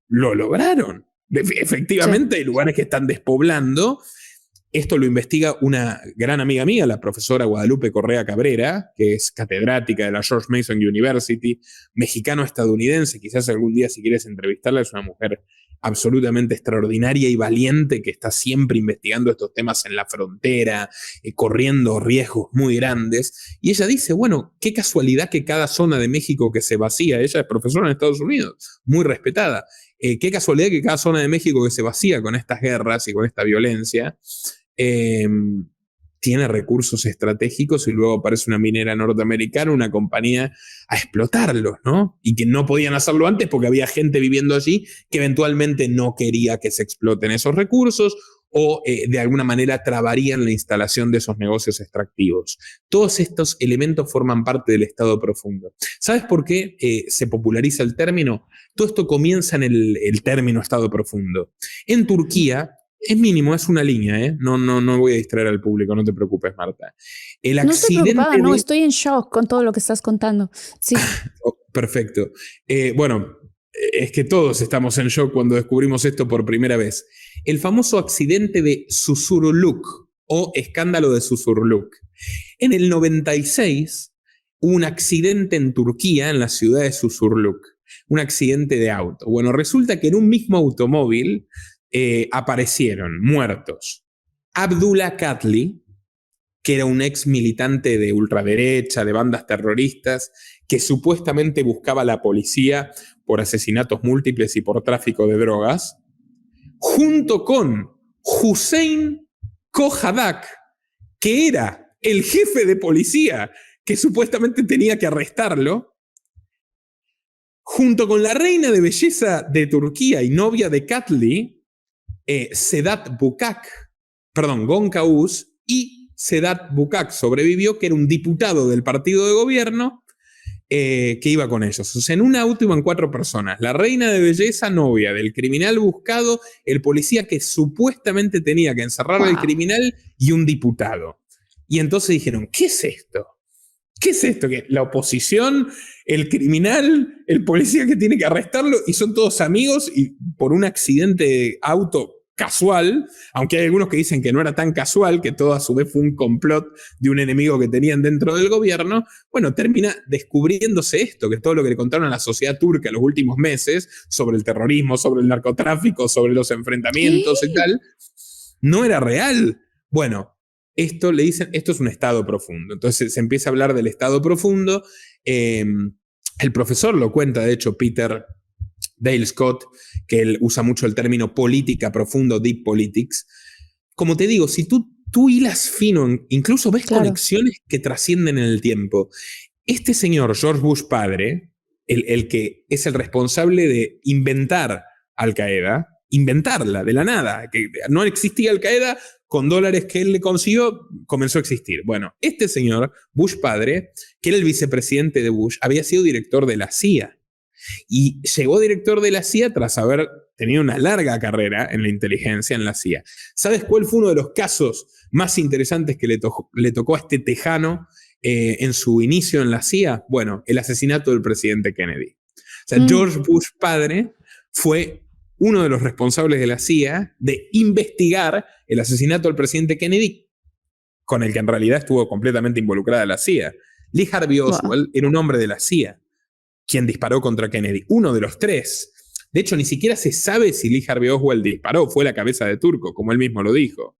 lo lograron. Efectivamente, hay lugares que están despoblando. Esto lo investiga una gran amiga mía, la profesora Guadalupe Correa Cabrera, que es catedrática de la George Mason University, mexicano-estadounidense. Quizás algún día, si quieres entrevistarla, es una mujer absolutamente extraordinaria y valiente que está siempre investigando estos temas en la frontera, corriendo riesgos muy grandes. Y ella dice, bueno, qué casualidad que cada zona de México que se vacía, ella es profesora en Estados Unidos, muy respetada, qué casualidad que cada zona de México que se vacía con estas guerras y con esta violencia, tiene recursos estratégicos y luego aparece una minera norteamericana, una compañía a explotarlos, ¿no? Y que no podían hacerlo antes porque había gente viviendo allí que eventualmente no quería que se exploten esos recursos o de alguna manera trabarían la instalación de esos negocios extractivos. Todos estos elementos forman parte del Estado profundo. ¿Sabes por qué se populariza el término? Todo esto comienza en el término Estado profundo. En Turquía, es mínimo, es una línea, ¿eh? No voy a distraer al público, no te preocupes, Marta. No estoy preocupada, no, estoy en shock con todo lo que estás contando. Sí. Oh, perfecto. Bueno, es que todos estamos en shock cuando descubrimos esto por primera vez. El famoso accidente de Susurluk o escándalo de Susurluk. En el 96 hubo un accidente en Turquía, en la ciudad de Susurluk. Un accidente de auto. Bueno, resulta que en un mismo automóvil aparecieron muertos Abdullah Katli, que era un ex militante de ultraderecha, de bandas terroristas, que supuestamente buscaba a la policía por asesinatos múltiples y por tráfico de drogas, junto con Hussein Kohadak, que era el jefe de policía que supuestamente tenía que arrestarlo, junto con la reina de belleza de Turquía y novia de Katli, Sedat Gonca Uz, y Sedat Bukak sobrevivió, que era un diputado del partido de gobierno que iba con ellos. O sea, en un auto iban 4 personas. La reina de belleza, novia del criminal buscado, el policía que supuestamente tenía que encerrar al criminal y un diputado. Y entonces dijeron, ¿qué es esto? ¿Qué es esto? Que la oposición, el criminal, el policía que tiene que arrestarlo, y son todos amigos, y por un accidente de auto casual, aunque hay algunos que dicen que no era tan casual, que todo a su vez fue un complot de un enemigo que tenían dentro del gobierno, bueno, termina descubriéndose esto, que es todo lo que le contaron a la sociedad turca en los últimos meses sobre el terrorismo, sobre el narcotráfico, sobre los enfrentamientos y tal, no era real. Bueno, esto le dicen, esto es un estado profundo. Entonces se empieza a hablar del estado profundo. El profesor lo cuenta, de hecho, Peter Dale Scott, que él usa mucho el término política profundo, deep politics. Como te digo, si tú hilas fino, incluso ves conexiones que trascienden en el tiempo. Este señor, George Bush padre, el que es el responsable de inventar Al-Qaeda, inventarla de la nada, que no existía Al-Qaeda, con dólares que él le consiguió, comenzó a existir. Bueno, este señor, Bush padre, que era el vicepresidente de Bush, había sido director de la CIA. Y llegó director de la CIA tras haber tenido una larga carrera en la inteligencia en la CIA. ¿Sabes cuál fue uno de los casos más interesantes que le tocó a este tejano en su inicio en la CIA? Bueno, el asesinato del presidente Kennedy. O sea, George Bush padre fue uno de los responsables de la CIA de investigar el asesinato del presidente Kennedy, con el que en realidad estuvo completamente involucrada la CIA. Lee Harvey Oswald era un hombre de la CIA quien disparó contra Kennedy, uno de los 3. De hecho, ni siquiera se sabe si Lee Harvey Oswald disparó, fue la cabeza de turco, como él mismo lo dijo.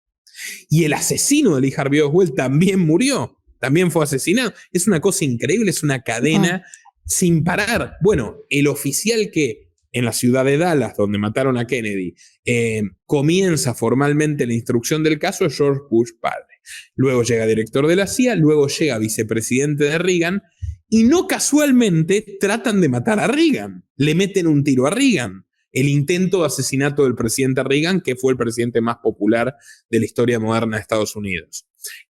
Y el asesino de Lee Harvey Oswald también murió, también fue asesinado. Es una cosa increíble, es una cadena sin parar. Bueno, el oficial que en la ciudad de Dallas, donde mataron a Kennedy, comienza formalmente la instrucción del caso es George Bush padre. Luego llega director de la CIA, luego llega vicepresidente de Reagan, y no casualmente tratan de matar a Reagan. Le meten un tiro a Reagan. El intento de asesinato del presidente Reagan, que fue el presidente más popular de la historia moderna de Estados Unidos.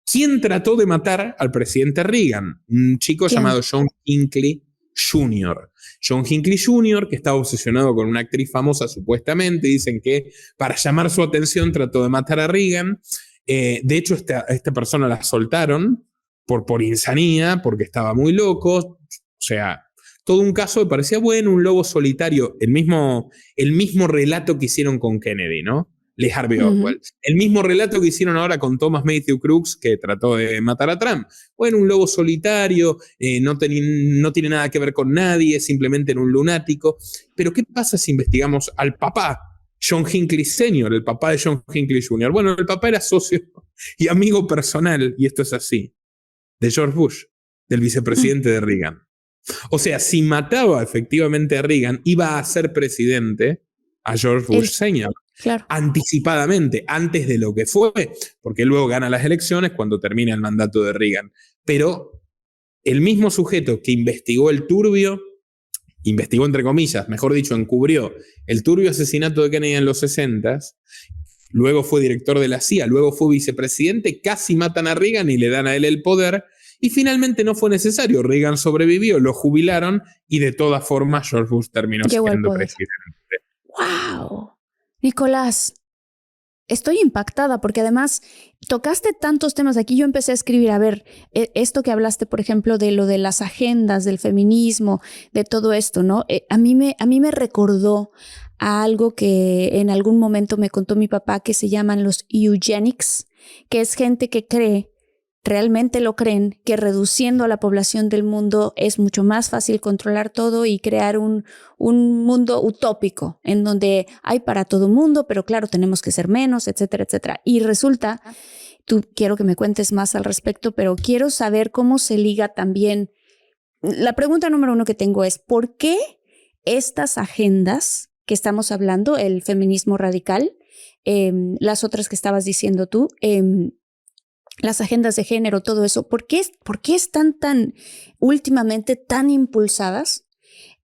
¿Quién trató de matar al presidente Reagan? Un chico llamado John Hinckley Jr. John Hinckley Jr., que estaba obsesionado con una actriz famosa, supuestamente. Dicen que para llamar su atención trató de matar a Reagan. De hecho, esta persona la soltaron por insanía, porque estaba muy loco. O sea, todo un caso que parecía bueno, un lobo solitario. El mismo relato que hicieron con Kennedy, ¿no? Lee Harvey Oswald. El mismo relato que hicieron ahora con Thomas Matthew Crooks, que trató de matar a Trump. Bueno, un lobo solitario, no tiene nada que ver con nadie, simplemente era un lunático. Pero ¿qué pasa si investigamos al papá? John Hinckley Sr., el papá de John Hinckley Jr. Bueno, el papá era socio y amigo personal, y esto es así, de George Bush, del vicepresidente de Reagan. O sea, si mataba efectivamente a Reagan, iba a ser presidente a George Bush Sr. Claro. Anticipadamente, antes de lo que fue, porque luego gana las elecciones cuando termina el mandato de Reagan. Pero el mismo sujeto que investigó entre comillas, mejor dicho, encubrió el turbio asesinato de Kennedy en los 60s, luego fue director de la CIA, luego fue vicepresidente, casi matan a Reagan y le dan a él el poder, y finalmente no fue necesario. Reagan sobrevivió, lo jubilaron, y de todas formas George Bush terminó siendo presidente. ¡Wow! Nicolás, estoy impactada porque además tocaste tantos temas. Aquí yo empecé a escribir, a ver, esto que hablaste, por ejemplo, de lo de las agendas, del feminismo, de todo esto, ¿no? A mí me recordó a algo que en algún momento me contó mi papá, que se llaman los eugenics, que es gente que cree, realmente lo creen, que reduciendo a la población del mundo es mucho más fácil controlar todo y crear un mundo utópico en donde hay para todo mundo, pero claro, tenemos que ser menos, etcétera, etcétera. Y resulta, quiero que me cuentes más al respecto, pero quiero saber cómo se liga también. La pregunta número 1 que tengo es, ¿por qué estas agendas que estamos hablando, el feminismo radical, las otras que estabas diciendo tú, las agendas de género, todo eso, ¿por qué están tan últimamente tan impulsadas?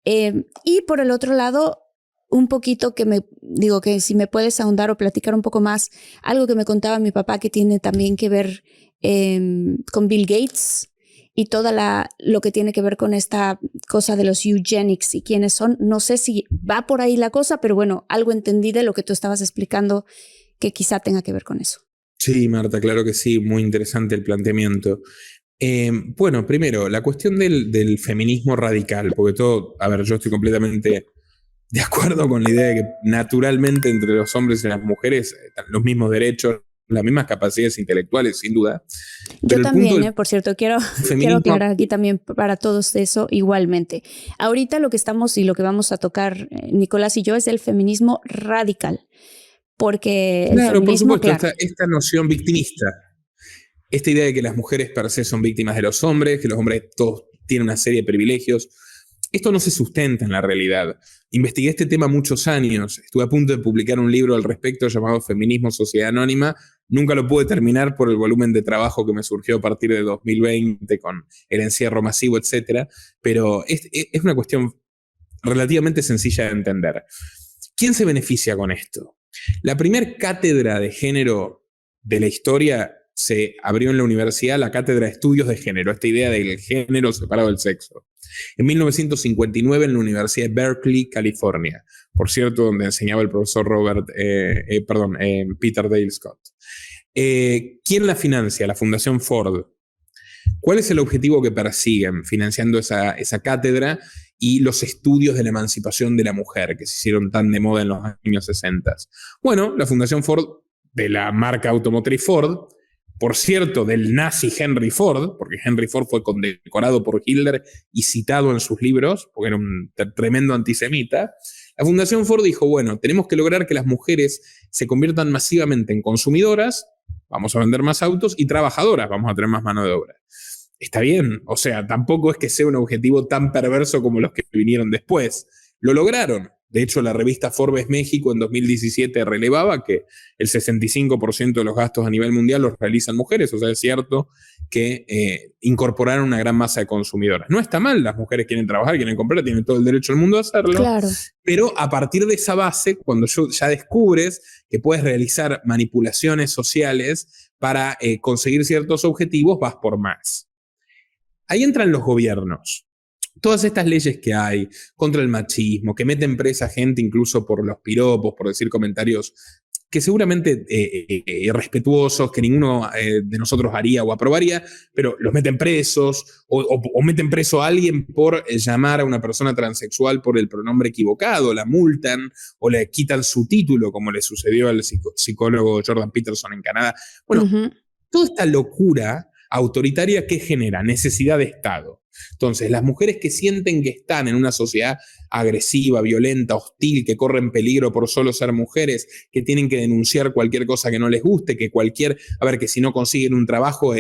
Y por el otro lado, un poquito que si me puedes ahondar o platicar un poco más, algo que me contaba mi papá que tiene también que ver con Bill Gates y toda lo que tiene que ver con esta cosa de los eugenics y quiénes son. No sé si va por ahí la cosa, pero bueno, algo entendí de lo que tú estabas explicando que quizá tenga que ver con eso. Sí, Marta, claro que sí, muy interesante el planteamiento. Bueno, primero, la cuestión del feminismo radical, porque yo estoy completamente de acuerdo con la idea de que naturalmente entre los hombres y las mujeres están los mismos derechos, las mismas capacidades intelectuales, sin duda. Yo también, por cierto, quiero aclarar aquí también para todos eso igualmente. Ahorita lo que estamos y lo que vamos a tocar, Nicolás y yo, es el feminismo radical. Porque el feminismo, por supuesto, esta noción victimista, esta idea de que las mujeres per se son víctimas de los hombres, que los hombres todos tienen una serie de privilegios, esto no se sustenta en la realidad. Investigué este tema muchos años, estuve a punto de publicar un libro al respecto llamado Feminismo, Sociedad Anónima, nunca lo pude terminar por el volumen de trabajo que me surgió a partir de 2020 con el encierro masivo, etc. Pero es una cuestión relativamente sencilla de entender. ¿Quién se beneficia con esto? La primer cátedra de género de la historia se abrió en la universidad, la cátedra de estudios de género, esta idea del género separado del sexo. En 1959 en la Universidad de Berkeley, California, por cierto, donde enseñaba el profesor Peter Dale Scott. ¿Quién la financia? La Fundación Ford. ¿Cuál es el objetivo que persiguen financiando esa cátedra y los estudios de la emancipación de la mujer que se hicieron tan de moda en los años 60? Bueno, la Fundación Ford, de la marca automotriz Ford, por cierto, del nazi Henry Ford, porque Henry Ford fue condecorado por Hitler y citado en sus libros, porque era un tremendo antisemita, la Fundación Ford dijo, bueno, tenemos que lograr que las mujeres se conviertan masivamente en consumidoras, vamos a vender más autos, y trabajadoras, vamos a tener más mano de obra. Está bien, o sea, tampoco es que sea un objetivo tan perverso como los que vinieron después. Lo lograron. De hecho, la revista Forbes México en 2017 relevaba que el 65% de los gastos a nivel mundial los realizan mujeres. O sea, es cierto que incorporaron una gran masa de consumidoras. No está mal, las mujeres quieren trabajar, quieren comprar, tienen todo el derecho del mundo a hacerlo. Claro. Pero a partir de esa base, cuando ya descubres que puedes realizar manipulaciones sociales para conseguir ciertos objetivos, vas por más. Ahí entran los gobiernos. Todas estas leyes que hay contra el machismo, que meten presa a gente incluso por los piropos, por decir comentarios que seguramente irrespetuosos, que ninguno de nosotros haría o aprobaría, pero los meten presos o meten preso a alguien por llamar a una persona transexual por el pronombre equivocado, la multan o le quitan su título, como le sucedió al psicólogo Jordan Peterson en Canadá. Bueno, toda esta locura autoritaria que genera necesidad de Estado. Entonces, las mujeres que sienten que están en una sociedad agresiva, violenta, hostil, que corren peligro por solo ser mujeres, que tienen que denunciar cualquier cosa que no les guste, que que si no consiguen un trabajo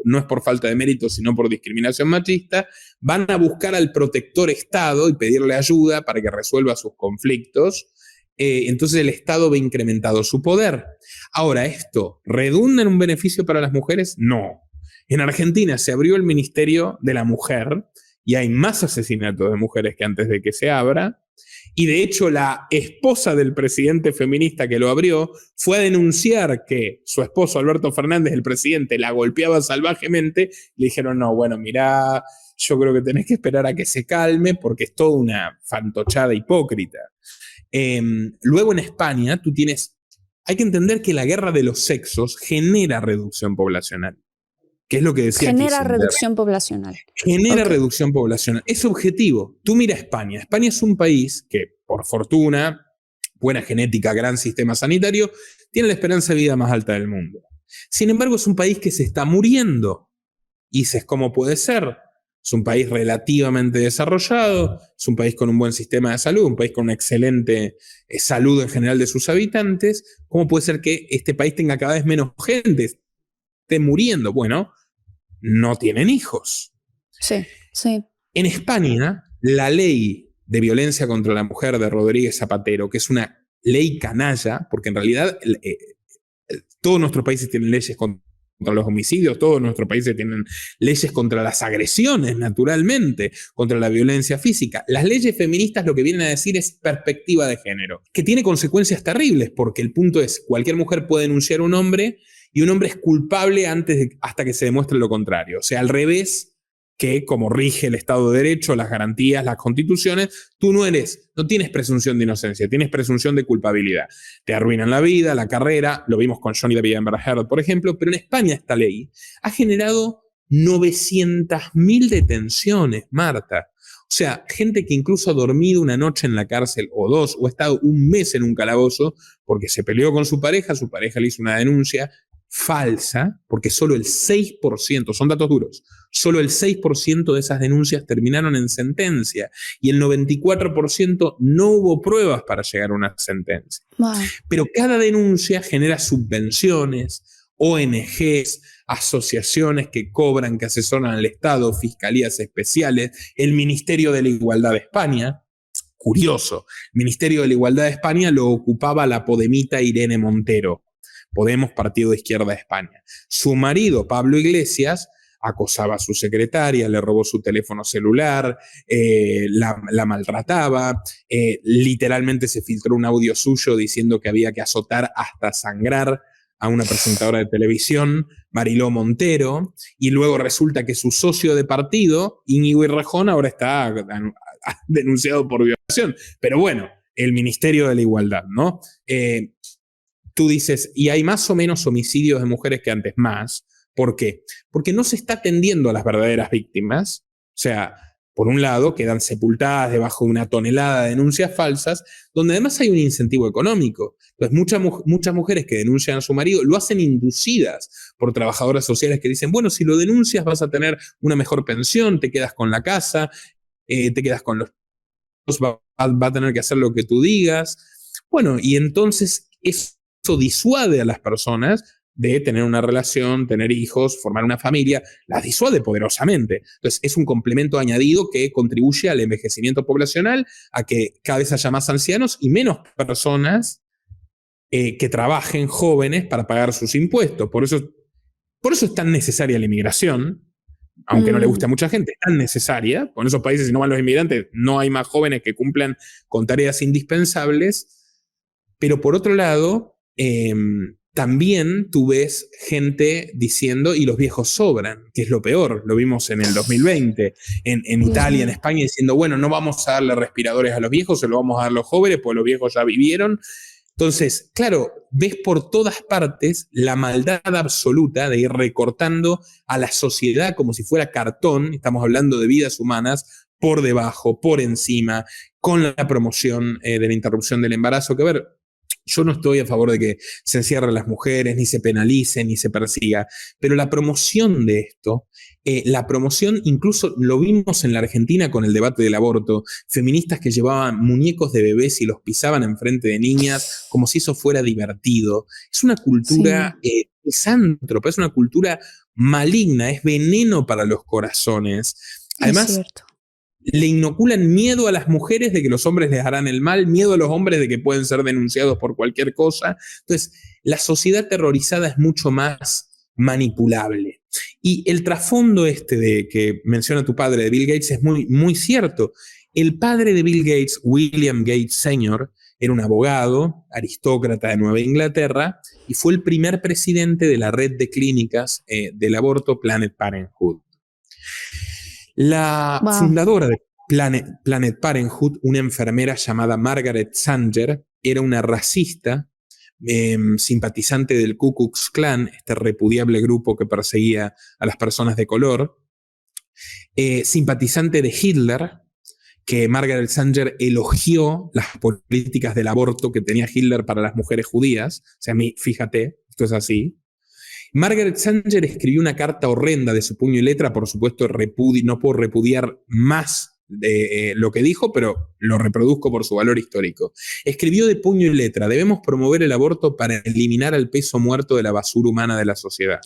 no es por falta de mérito, sino por discriminación machista, van a buscar al protector Estado y pedirle ayuda para que resuelva sus conflictos. Entonces el Estado ve incrementado su poder. Ahora, ¿esto redunda en un beneficio para las mujeres? No. En Argentina se abrió el Ministerio de la Mujer y hay más asesinatos de mujeres que antes de que se abra. Y de hecho la esposa del presidente feminista que lo abrió fue a denunciar que su esposo Alberto Fernández, el presidente, la golpeaba salvajemente. Le dijeron, no, bueno, mirá, yo creo que tenés que esperar a que se calme porque es toda una fantochada hipócrita. Luego en España hay que entender que la guerra de los sexos genera reducción poblacional. ¿Qué es lo que decía Genera Kissinger? reducción poblacional. Genera reducción poblacional. Es objetivo. Tú mira España. España es un país que, por fortuna, buena genética, gran sistema sanitario, tiene la esperanza de vida más alta del mundo. Sin embargo, es un país que se está muriendo. Y dices, ¿cómo puede ser? Es un país relativamente desarrollado, es un país con un buen sistema de salud, un país con una excelente salud en general de sus habitantes. ¿Cómo puede ser que este país tenga cada vez menos gente, esté muriendo? Bueno, no tienen hijos. Sí, sí. En España, la ley de violencia contra la mujer de Rodríguez Zapatero, que es una ley canalla, porque en realidad todos nuestros países tienen leyes contra los homicidios, todos nuestros países tienen leyes contra las agresiones, naturalmente, contra la violencia física. Las leyes feministas lo que vienen a decir es perspectiva de género, que tiene consecuencias terribles, porque el punto es, cualquier mujer puede denunciar a un hombre y un hombre es culpable hasta que se demuestre lo contrario. O sea, al revés que como rige el Estado de Derecho, las garantías, las constituciones, tú no tienes presunción de inocencia, tienes presunción de culpabilidad. Te arruinan la vida, la carrera, lo vimos con Johnny Depp y Amber Heard, por ejemplo, pero en España esta ley ha generado 900.000 detenciones, Marta. O sea, gente que incluso ha dormido una noche en la cárcel o dos, o ha estado un mes en un calabozo porque se peleó con su pareja le hizo una denuncia falsa, porque solo el 6%, son datos duros, solo el 6% de esas denuncias terminaron en sentencia y el 94% no hubo pruebas para llegar a una sentencia. Wow. Pero cada denuncia genera subvenciones, ONGs, asociaciones que cobran, que asesoran al Estado, fiscalías especiales, el Ministerio de la Igualdad de España. Curioso, el Ministerio de la Igualdad de España lo ocupaba la podemita Irene Montero, Podemos, Partido de Izquierda de España. Su marido, Pablo Iglesias, acosaba a su secretaria, le robó su teléfono celular, la maltrataba, literalmente se filtró un audio suyo diciendo que había que azotar hasta sangrar a una presentadora de televisión, Mariló Montero, y luego resulta que su socio de partido, Íñigo Errejón, ahora está denunciado por violación. Pero bueno, el Ministerio de la Igualdad, ¿no? Tú dices, y hay más o menos homicidios de mujeres que antes, más. ¿Por qué? Porque no se está atendiendo a las verdaderas víctimas. O sea, por un lado, quedan sepultadas debajo de una tonelada de denuncias falsas, donde además hay un incentivo económico. Entonces, muchas mujeres que denuncian a su marido lo hacen inducidas por trabajadoras sociales que dicen, bueno, si lo denuncias vas a tener una mejor pensión, te quedas con la casa, te quedas con los hijos, va a tener que hacer lo que tú digas. Bueno, y entonces eso disuade a las personas de tener una relación, tener hijos, formar una familia, las disuade poderosamente. Entonces, es un complemento añadido que contribuye al envejecimiento poblacional, a que cada vez haya más ancianos y menos personas que trabajen jóvenes para pagar sus impuestos. Por eso es tan necesaria la inmigración, aunque no le guste a mucha gente, es tan necesaria. Con esos países, si no van los inmigrantes, no hay más jóvenes que cumplan con tareas indispensables. Pero por otro lado, también tú ves gente diciendo, y los viejos sobran, que es lo peor. Lo vimos en el 2020, en Italia, en España, diciendo, bueno, no vamos a darle respiradores a los viejos, se lo vamos a dar a los jóvenes, pues los viejos ya vivieron. Entonces, claro, ves por todas partes la maldad absoluta de ir recortando a la sociedad como si fuera cartón, estamos hablando de vidas humanas, por debajo, por encima, con la promoción de la interrupción del embarazo, que a ver, yo no estoy a favor de que se encierren las mujeres, ni se penalice, ni se persiga, pero la promoción de esto, la promoción incluso lo vimos en la Argentina con el debate del aborto, feministas que llevaban muñecos de bebés y los pisaban enfrente de niñas como si eso fuera divertido. Es una cultura misántropa, es una cultura maligna, es veneno para los corazones. Además, le inoculan miedo a las mujeres de que los hombres les harán el mal, miedo a los hombres de que pueden ser denunciados por cualquier cosa. Entonces, la sociedad terrorizada es mucho más manipulable. Y el trasfondo de que menciona tu padre, de Bill Gates, es muy, muy cierto. El padre de Bill Gates, William Gates Sr., era un abogado, aristócrata de Nueva Inglaterra, y fue el primer presidente de la red de clínicas del aborto Planned Parenthood. La fundadora de Planned Parenthood, una enfermera llamada Margaret Sanger, era una racista, simpatizante del Ku Klux Klan, este repudiable grupo que perseguía a las personas de color, simpatizante de Hitler, que Margaret Sanger elogió las políticas del aborto que tenía Hitler para las mujeres judías. O sea, fíjate, esto es así. Margaret Sanger escribió una carta horrenda de su puño y letra, por supuesto no puedo repudiar más de lo que dijo, pero lo reproduzco por su valor histórico. Escribió de puño y letra: debemos promover el aborto para eliminar el peso muerto de la basura humana de la sociedad.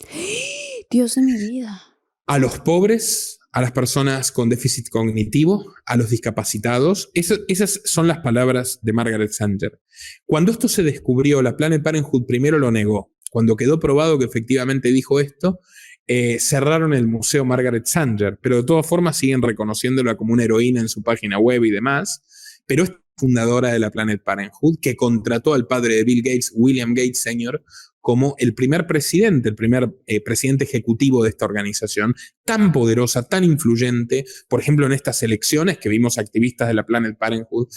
Dios de mi vida. A los pobres, a las personas con déficit cognitivo, a los discapacitados. Esas son las palabras de Margaret Sanger. Cuando esto se descubrió, la Planned Parenthood primero lo negó. Cuando quedó probado que efectivamente dijo esto, cerraron el Museo Margaret Sanger, pero de todas formas siguen reconociéndola como una heroína en su página web y demás. Pero fundadora de la Planned Parenthood, que contrató al padre de Bill Gates, William Gates Sr., como el primer presidente ejecutivo de esta organización, tan poderosa, tan influyente. Por ejemplo, en estas elecciones que vimos activistas de la Planned Parenthood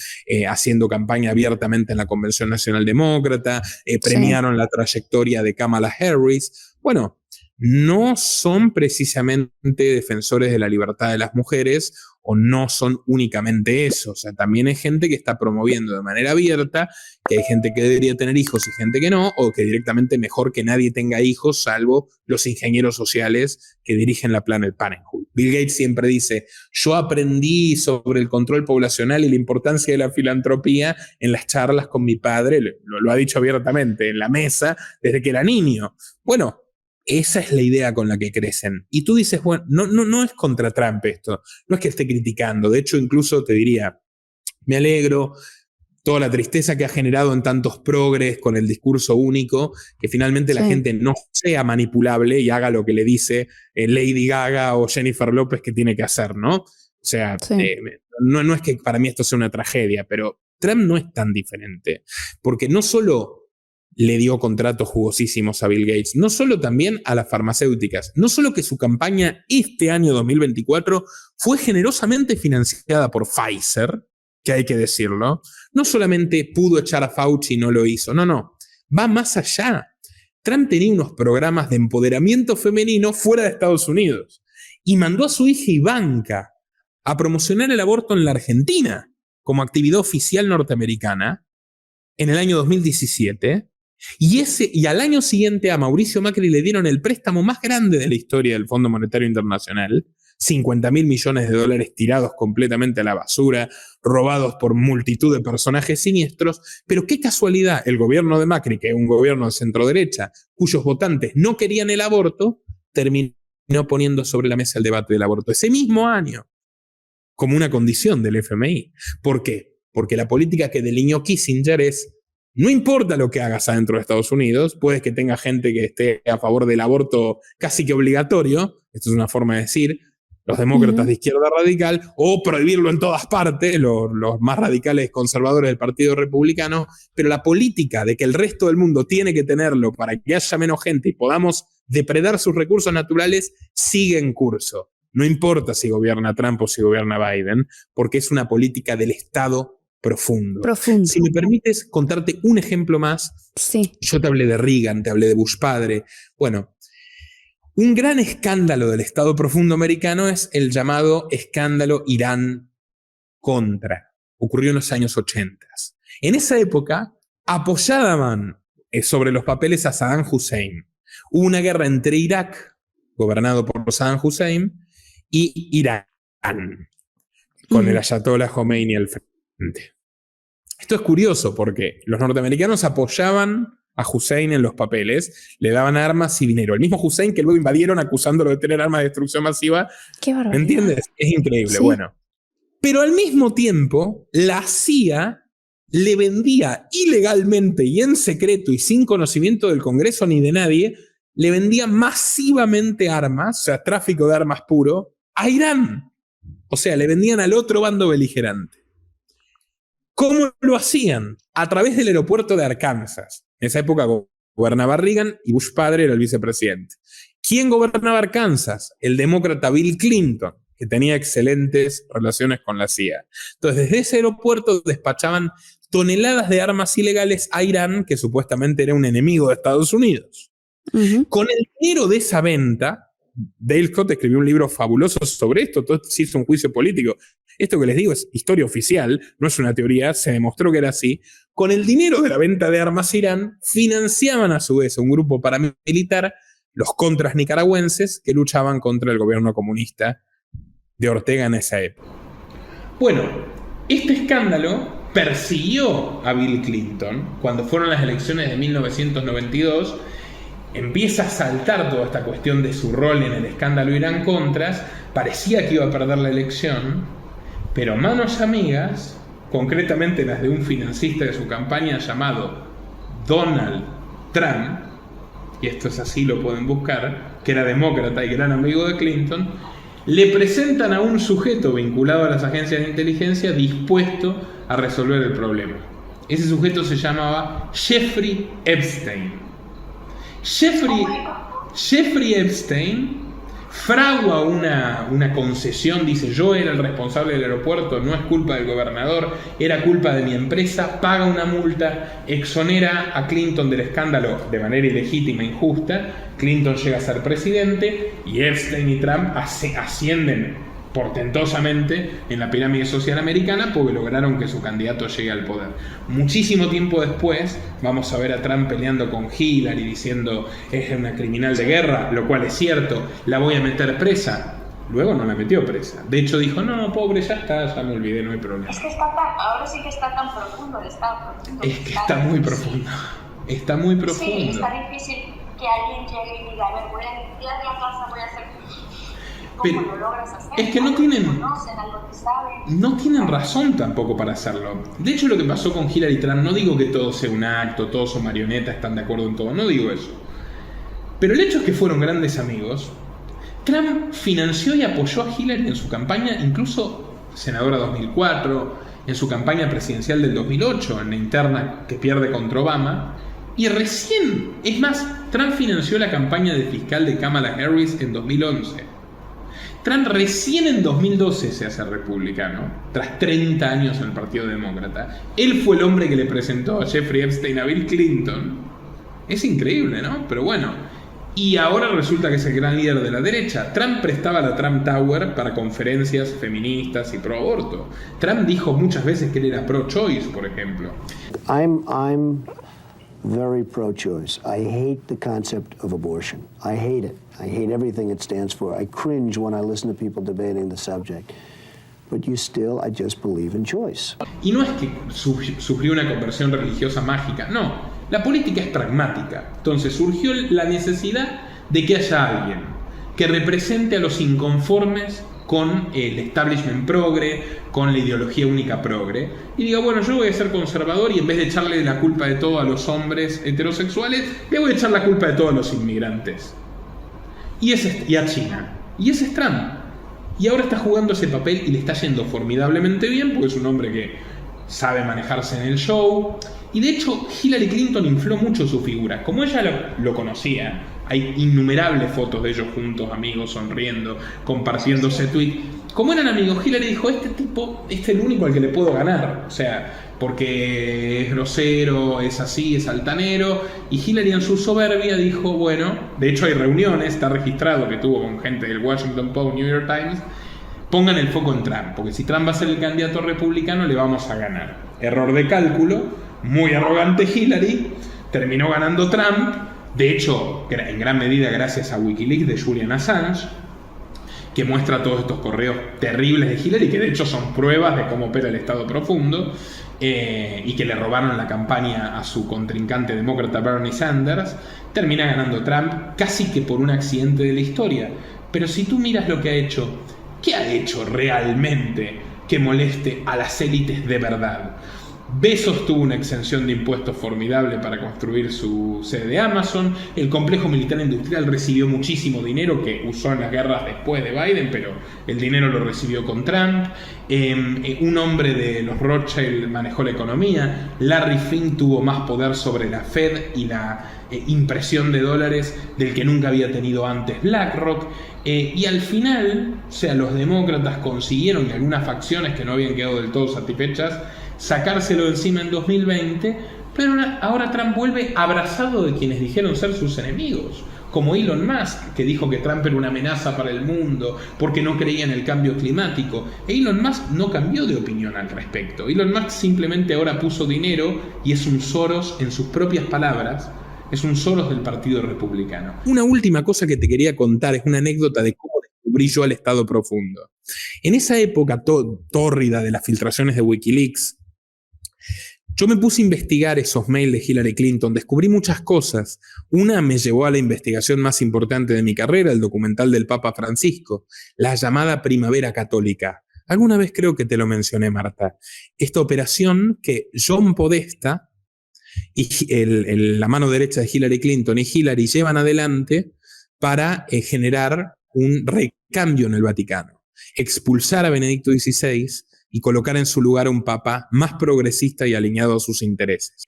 haciendo campaña abiertamente en la Convención Nacional Demócrata, premiaron la trayectoria de Kamala Harris. Bueno, no son precisamente defensores de la libertad de las mujeres, o no son únicamente eso. O sea, también hay gente que está promoviendo de manera abierta que hay gente que debería tener hijos y gente que no, o que directamente mejor que nadie tenga hijos, salvo los ingenieros sociales que dirigen la Planned Parenthood. Bill Gates siempre dice: yo aprendí sobre el control poblacional y la importancia de la filantropía en las charlas con mi padre, lo ha dicho abiertamente, en la mesa, desde que era niño. Bueno, esa es la idea con la que crecen. Y tú dices, bueno, no es contra Trump esto, no es que esté criticando, de hecho incluso te diría, me alegro, toda la tristeza que ha generado en tantos progres con el discurso único, que finalmente la gente no sea manipulable y haga lo que le dice Lady Gaga o Jennifer López que tiene que hacer, ¿no? O sea, no es que para mí esto sea una tragedia, pero Trump no es tan diferente, porque no solo le dio contratos jugosísimos a Bill Gates, no solo también a las farmacéuticas, no solo que su campaña este año 2024 fue generosamente financiada por Pfizer, que hay que decirlo, no solamente pudo echar a Fauci y no lo hizo, no, va más allá. Trump tenía unos programas de empoderamiento femenino fuera de Estados Unidos y mandó a su hija Ivanka a promocionar el aborto en la Argentina como actividad oficial norteamericana en el año 2017. Y al año siguiente a Mauricio Macri le dieron el préstamo más grande de la historia del Fondo Monetario Internacional, $50.000 millones tirados completamente a la basura, robados por multitud de personajes siniestros. Pero qué casualidad, el gobierno de Macri, que es un gobierno de centro-derecha, cuyos votantes no querían el aborto, terminó poniendo sobre la mesa el debate del aborto ese mismo año, como una condición del FMI. ¿Por qué? Porque la política que delineó Kissinger es: no importa lo que hagas adentro de Estados Unidos, puedes que tenga gente que esté a favor del aborto casi que obligatorio, esto es una forma de decir, los demócratas de izquierda radical, o prohibirlo en todas partes, los más radicales conservadores del Partido Republicano, pero la política de que el resto del mundo tiene que tenerlo para que haya menos gente y podamos depredar sus recursos naturales sigue en curso. No importa si gobierna Trump o si gobierna Biden, porque es una política del Estado profundo. Si me permites contarte un ejemplo más. Sí. Yo te hablé de Reagan, te hablé de Bush padre. Bueno, un gran escándalo del Estado profundo americano es el llamado escándalo Irán-Contra. Ocurrió en los años 80. En esa época apoyaban sobre los papeles a Saddam Hussein. Hubo una guerra entre Irak, gobernado por Saddam Hussein, y Irán, con el ayatollah Khomeini al frente. Esto es curioso porque los norteamericanos apoyaban a Hussein en los papeles, le daban armas y dinero. El mismo Hussein que luego invadieron acusándolo de tener armas de destrucción masiva. Qué barbaridad. ¿Me entiendes? Es increíble. Sí. Bueno. Pero al mismo tiempo, la CIA le vendía ilegalmente y en secreto y sin conocimiento del Congreso ni de nadie, le vendía masivamente armas, o sea, tráfico de armas puro, a Irán. O sea, le vendían al otro bando beligerante. ¿Cómo lo hacían? A través del aeropuerto de Arkansas. En esa época gobernaba Reagan y Bush padre era el vicepresidente. ¿Quién gobernaba Arkansas? El demócrata Bill Clinton, que tenía excelentes relaciones con la CIA. Entonces, desde ese aeropuerto despachaban toneladas de armas ilegales a Irán, que supuestamente era un enemigo de Estados Unidos. Con el dinero de esa venta, Dale Scott escribió un libro fabuloso sobre esto, todo se hizo un juicio político. Esto que les digo es historia oficial, no es una teoría, se demostró que era así. Con el dinero de la venta de armas a Irán, financiaban a su vez un grupo paramilitar, los contras nicaragüenses, que luchaban contra el gobierno comunista de Ortega en esa época. Bueno, este escándalo persiguió a Bill Clinton cuando fueron las elecciones de 1992. Empieza a saltar toda esta cuestión de su rol en el escándalo Irán-Contras. Parecía que iba a perder la elección, pero manos amigas, concretamente las de un financista de su campaña llamado Donald Trump, y esto es así, lo pueden buscar, que era demócrata y gran amigo de Clinton, le presentan a un sujeto vinculado a las agencias de inteligencia dispuesto a resolver el problema. Ese sujeto se llamaba Jeffrey Epstein. Jeffrey Epstein fragua una concesión, dice: yo era el responsable del aeropuerto, no es culpa del gobernador, era culpa de mi empresa, paga una multa, exonera a Clinton del escándalo de manera ilegítima e injusta. Clinton llega a ser presidente y Epstein y Trump ascienden portentosamente en la pirámide social americana porque lograron que su candidato llegue al poder. Muchísimo tiempo después vamos a ver a Trump peleando con Hillary diciendo: es una criminal de guerra, lo cual es cierto, la voy a meter presa. Luego no la metió presa. De hecho dijo: no, pobre, ya está, ya me olvidé, no hay problema. Es que ahora sí que está tan profundo el estado profundo. Es que está muy profundo. Está muy profundo. Sí, está difícil que alguien llegue y diga: a ver, voy a limpiar la casa, voy a hacer... Pero ¿Cómo lo logras hacer? es que no tienen razón tampoco para hacerlo. De hecho, lo que pasó con Hillary y Trump, no digo que todo sea un acto, todos son marionetas, están de acuerdo en todo, no digo eso. Pero el hecho es que fueron grandes amigos. Trump financió y apoyó a Hillary en su campaña, incluso senadora 2004, en su campaña presidencial del 2008, en la interna que pierde contra Obama. Y recién, es más, Trump financió la campaña de fiscal de Kamala Harris en 2011. Trump recién en 2012 se hace republicano, tras 30 años en el Partido Demócrata. Él fue el hombre que le presentó a Jeffrey Epstein a Bill Clinton. Es increíble, ¿no? Pero bueno, y ahora resulta que es el gran líder de la derecha. Trump prestaba la Trump Tower para conferencias feministas y pro aborto. Trump dijo muchas veces que él era pro-choice, por ejemplo. I'm very pro-choice. I hate the concept of abortion. I hate it. I hate everything it stands for. I cringe when I listen to people debating the subject. But I just believe in choice. Y no es que sufrió una conversión religiosa mágica, no. La política es pragmática. Entonces surgió la necesidad de que haya alguien que represente a los inconformes con el establishment progre, con la ideología única progre, y diga: bueno, yo voy a ser conservador y en vez de echarle la culpa de todo a los hombres heterosexuales, le voy a echar la culpa de todo a los inmigrantes. Y a China. Y ese es Trump. Y ahora está jugando ese papel y le está yendo formidablemente bien porque es un hombre que sabe manejarse en el show. Y de hecho, Hillary Clinton infló mucho su figura. Como ella lo conocía, hay innumerables fotos de ellos juntos, amigos, sonriendo, compartiéndose tweets. Como eran amigos, Hillary dijo: este tipo es el único al que le puedo ganar. O sea, porque es grosero, es así, es altanero. Y Hillary en su soberbia dijo: bueno, de hecho hay reuniones, está registrado que tuvo con gente del Washington Post, New York Times, pongan el foco en Trump, porque si Trump va a ser el candidato republicano le vamos a ganar. Error de cálculo, muy arrogante Hillary, terminó ganando Trump. De hecho, en gran medida gracias a Wikileaks de Julian Assange, que muestra todos estos correos terribles de Hillary, que de hecho son pruebas de cómo opera el Estado profundo, y que le robaron la campaña a su contrincante demócrata Bernie Sanders. Termina ganando Trump casi que por un accidente de la historia. Pero si tú miras lo que ha hecho, ¿qué ha hecho realmente que moleste a las élites de verdad? Bezos tuvo una exención de impuestos formidable para construir su sede de Amazon. El complejo militar industrial recibió muchísimo dinero que usó en las guerras después de Biden, pero el dinero lo recibió con Trump. Un hombre de los Rothschild manejó la economía. Larry Fink tuvo más poder sobre la Fed y la impresión de dólares del que nunca había tenido antes BlackRock. Y al final, o sea, los demócratas consiguieron, y algunas facciones que no habían quedado del todo satisfechas, sacárselo de encima en 2020, pero ahora Trump vuelve abrazado de quienes dijeron ser sus enemigos, como Elon Musk, que dijo que Trump era una amenaza para el mundo porque no creía en el cambio climático. Elon Musk no cambió de opinión al respecto. Elon Musk simplemente ahora puso dinero y es un Soros, en sus propias palabras, es un Soros del Partido Republicano. Una última cosa que te quería contar es una anécdota de cómo descubrí yo al Estado profundo. En esa época tórrida de las filtraciones de Wikileaks, yo me puse a investigar esos mails de Hillary Clinton, descubrí muchas cosas. Una me llevó a la investigación más importante de mi carrera, el documental del Papa Francisco, la llamada Primavera Católica. Alguna vez creo que te lo mencioné, Marta. Esta operación que John Podesta, y la mano derecha de Hillary Clinton y Hillary llevan adelante para generar un recambio en el Vaticano. Expulsar a Benedicto XVI y colocar en su lugar a un papa más progresista y alineado a sus intereses.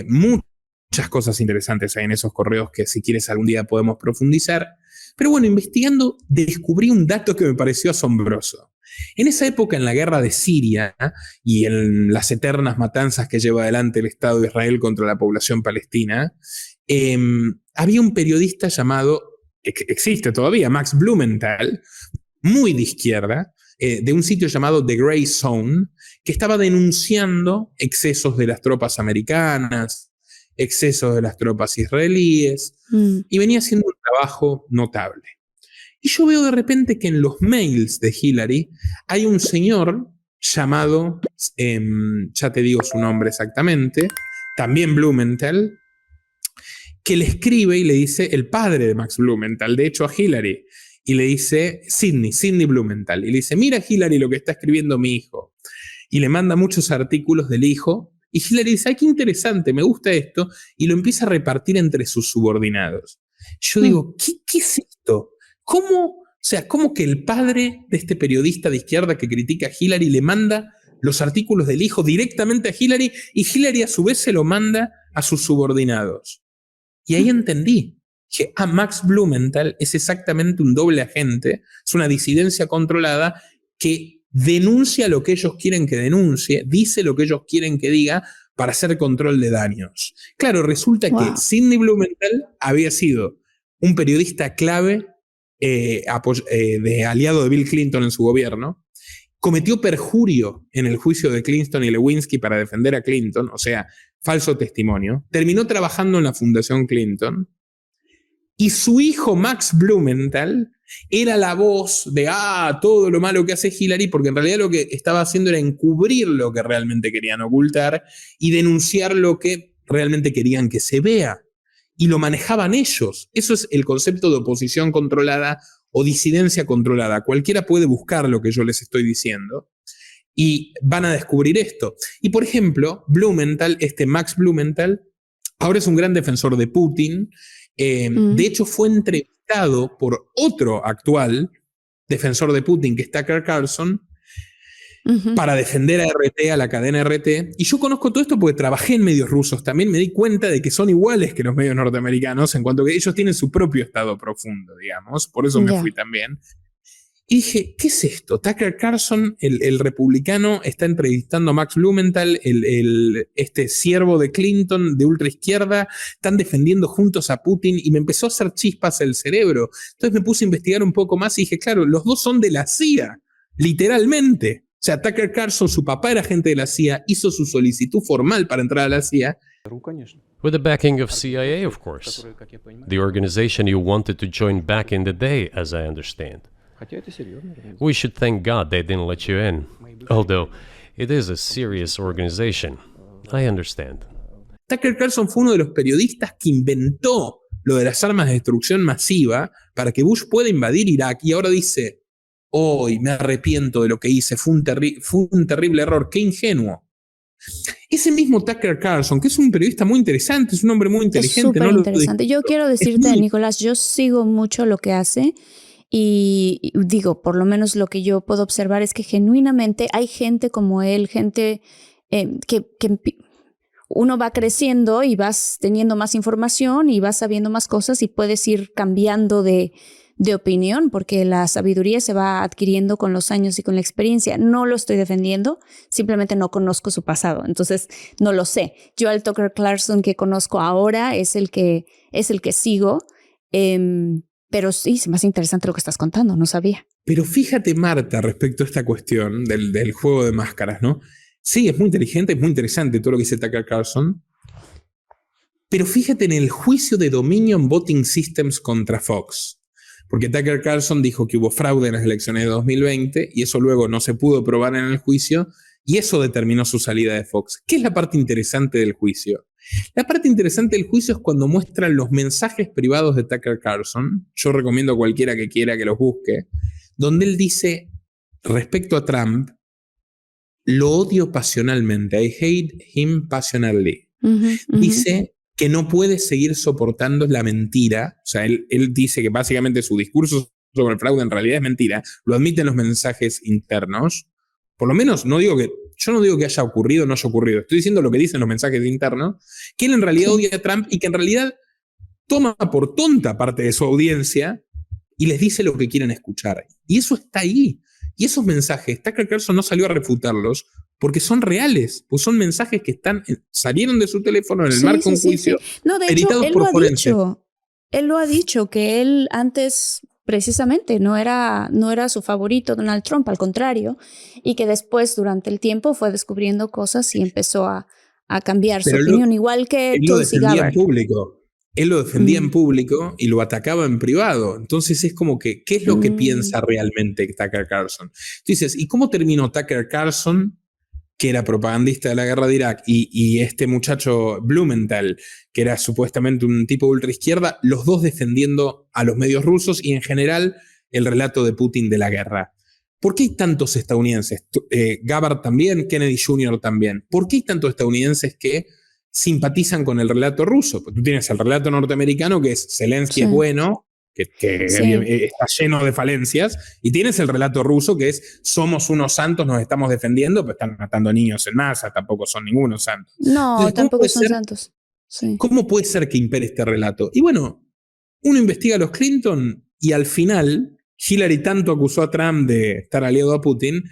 Muchas cosas interesantes hay en esos correos que si quieres algún día podemos profundizar. Pero bueno, investigando descubrí un dato que me pareció asombroso. En esa época, en la guerra de Siria y en las eternas matanzas que lleva adelante el Estado de Israel contra la población palestina, había un periodista llamado, existe todavía, Max Blumenthal, muy de izquierda, de un sitio llamado The Grey Zone, que estaba denunciando excesos de las tropas americanas, excesos de las tropas israelíes, y venía haciendo un trabajo notable. Y yo veo de repente que en los mails de Hillary hay un señor llamado, ya te digo su nombre exactamente, también Blumenthal, que le escribe y le dice, el padre de Max Blumenthal, de hecho a Hillary, y le dice Sidney Blumenthal, y le dice, mira Hillary lo que está escribiendo mi hijo, y le manda muchos artículos del hijo, y Hillary dice, ay, qué interesante, me gusta esto, y lo empieza a repartir entre sus subordinados. Yo digo, ¿qué es esto? ¿Cómo que el padre de este periodista de izquierda que critica a Hillary le manda los artículos del hijo directamente a Hillary, y Hillary a su vez se lo manda a sus subordinados? Y ahí entendí que Max Blumenthal es exactamente un doble agente, es una disidencia controlada que denuncia lo que ellos quieren que denuncie, dice lo que ellos quieren que diga para hacer control de daños. Claro, resulta que Sidney Blumenthal había sido un periodista clave de aliado de Bill Clinton en su gobierno, cometió perjurio en el juicio de Clinton y Lewinsky para defender a Clinton, o sea, falso testimonio, terminó trabajando en la Fundación Clinton, y su hijo Max Blumenthal era la voz de todo lo malo que hace Hillary, porque en realidad lo que estaba haciendo era encubrir lo que realmente querían ocultar y denunciar lo que realmente querían que se vea. Y lo manejaban ellos. Eso es el concepto de oposición controlada o disidencia controlada. Cualquiera puede buscar lo que yo les estoy diciendo y van a descubrir esto. Y por ejemplo, Blumenthal, Max Blumenthal, ahora es un gran defensor de Putin. De hecho, fue entrevistado por otro actual defensor de Putin, que es Tucker Carlson, para defender a RT, a la cadena RT. Y yo conozco todo esto porque trabajé en medios rusos. También me di cuenta de que son iguales que los medios norteamericanos en cuanto que ellos tienen su propio estado profundo, digamos. Por eso me fui también. Y dije, ¿qué es esto? Tucker Carlson, el republicano, está entrevistando a Max Blumenthal, este siervo de Clinton de ultraizquierda, están defendiendo juntos a Putin, y me empezó a hacer chispas el cerebro. Entonces me puse a investigar un poco más y dije, claro, los dos son de la CIA, literalmente. O sea, Tucker Carlson, su papá era agente de la CIA, hizo su solicitud formal para entrar a la CIA. With the backing of CIA, of course. The organization you wanted to join back in the day, as I understand. We should thank God they didn't let you in. Although, it is a serious organization. I understand. Tucker Carlson fue uno de los periodistas que inventó lo de las armas de destrucción masiva para que Bush pueda invadir Irak, y ahora dice, hoy me arrepiento de lo que hice, fue un terrible error, qué ingenuo. Ese mismo Tucker Carlson, que es un periodista muy interesante, es un hombre muy inteligente. Es súper interesante. Yo quiero decirte, Nicolás, yo sigo mucho lo que hace. Y digo, por lo menos lo que yo puedo observar es que genuinamente hay gente como él, gente que uno va creciendo y vas teniendo más información y vas sabiendo más cosas y puedes ir cambiando de opinión, porque la sabiduría se va adquiriendo con los años y con la experiencia. No lo estoy defendiendo, simplemente no conozco su pasado, entonces no lo sé. Yo al Tucker Carlson que conozco ahora es el que sigo. Pero sí, es más interesante lo que estás contando, no sabía. Pero fíjate, Marta, respecto a esta cuestión del juego de máscaras, ¿no? Sí, es muy inteligente, es muy interesante todo lo que dice Tucker Carlson. Pero fíjate en el juicio de Dominion Voting Systems contra Fox. Porque Tucker Carlson dijo que hubo fraude en las elecciones de 2020 y eso luego no se pudo probar en el juicio y eso determinó su salida de Fox. ¿Qué es la parte interesante del juicio? La parte interesante del juicio es cuando muestran los mensajes privados de Tucker Carlson. Yo recomiendo a cualquiera que quiera que los busque, donde él dice respecto a Trump, lo odio pasionalmente, I hate him passionately. Dice que no puede seguir soportando la mentira. O sea, él dice que básicamente su discurso sobre el fraude en realidad es mentira, lo admiten los mensajes internos, por lo menos yo no digo que haya ocurrido o no haya ocurrido, estoy diciendo lo que dicen los mensajes internos, que él en realidad odia a Trump y que en realidad toma por tonta parte de su audiencia y les dice lo que quieren escuchar. Y eso está ahí. Y esos mensajes, Tucker Carlson no salió a refutarlos porque son reales, pues son mensajes que salieron de su teléfono en el marco de un juicio, No, de hecho, editados por forenses. Él lo ha dicho, que él antes precisamente no era su favorito Donald Trump, al contrario, y que después durante el tiempo fue descubriendo cosas y empezó a cambiar su opinión, igual que Tulsi Gabbard. Él lo defendía en público y lo atacaba en privado. Entonces es como que, ¿qué es lo que piensa realmente Tucker Carlson? Dices, ¿y cómo terminó Tucker Carlson, que era propagandista de la guerra de Irak, y este muchacho Blumenthal, que era supuestamente un tipo de ultraizquierda, los dos defendiendo a los medios rusos y en general el relato de Putin de la guerra? ¿Por qué hay tantos estadounidenses? Gabbard también, Kennedy Jr. también. ¿Por qué hay tantos estadounidenses que simpatizan con el relato ruso? Pues tú tienes el relato norteamericano, que es Zelensky es bueno, que está lleno de falencias, y tienes el relato ruso, que es somos unos santos, nos estamos defendiendo, pero están matando niños en masa, tampoco son ningunos santos. No, entonces, tampoco son santos. Sí. ¿Cómo puede ser que impere este relato? Y bueno, uno investiga a los Clinton y al final, Hillary tanto acusó a Trump de estar aliado a Putin,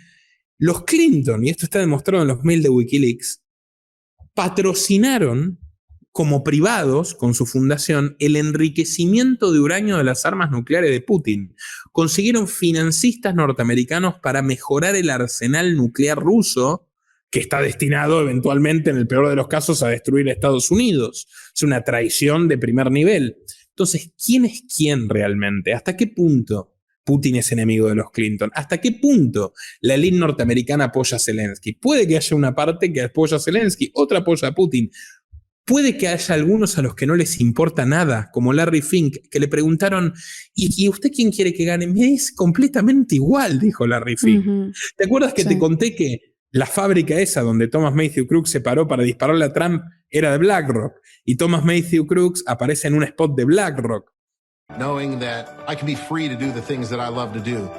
los Clinton, y esto está demostrado en los mails de Wikileaks, patrocinaron como privados, con su fundación, el enriquecimiento de uranio de las armas nucleares de Putin. Consiguieron financistas norteamericanos para mejorar el arsenal nuclear ruso, que está destinado eventualmente, en el peor de los casos, a destruir a Estados Unidos. Es una traición de primer nivel. Entonces, ¿quién es quién realmente? ¿Hasta qué punto Putin es enemigo de los Clinton? ¿Hasta qué punto la élite norteamericana apoya a Zelensky? Puede que haya una parte que apoya a Zelensky, otra apoya a Putin. Puede que haya algunos a los que no les importa nada, como Larry Fink, que le preguntaron, ¿y usted quién quiere que gane? Me es completamente igual, dijo Larry Fink. ¿Te acuerdas que te conté que la fábrica esa donde Thomas Matthew Crooks se paró para dispararle a Trump era de BlackRock? Y Thomas Matthew Crooks aparece en un spot de BlackRock. Knowing that I can be free to do the things that I love to do.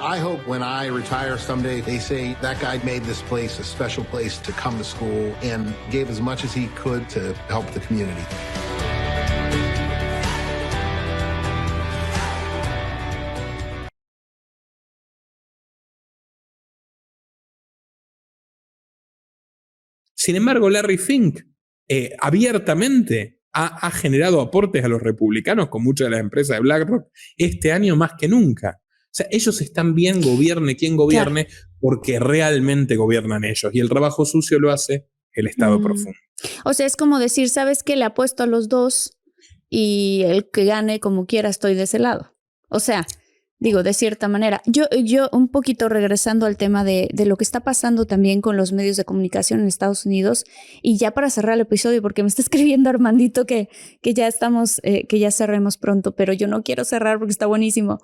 I hope when I retire someday, they say that guy made this place a special place to come to school and gave as much as he could to help the community. Sin embargo, Larry Fink abiertamente ha generado aportes a los republicanos con muchas de las empresas de BlackRock este año más que nunca. O sea, ellos están bien, gobierne quien gobierne, porque realmente gobiernan ellos. Y el trabajo sucio lo hace el Estado profundo. O sea, es como decir, ¿sabes qué? Le apuesto a los dos y el que gane como quiera estoy de ese lado. O sea, digo, de cierta manera. Yo un poquito regresando al tema de lo que está pasando también con los medios de comunicación en Estados Unidos, y ya para cerrar el episodio, porque me está escribiendo Armandito que ya estamos, que ya cerremos pronto, pero yo no quiero cerrar porque está buenísimo.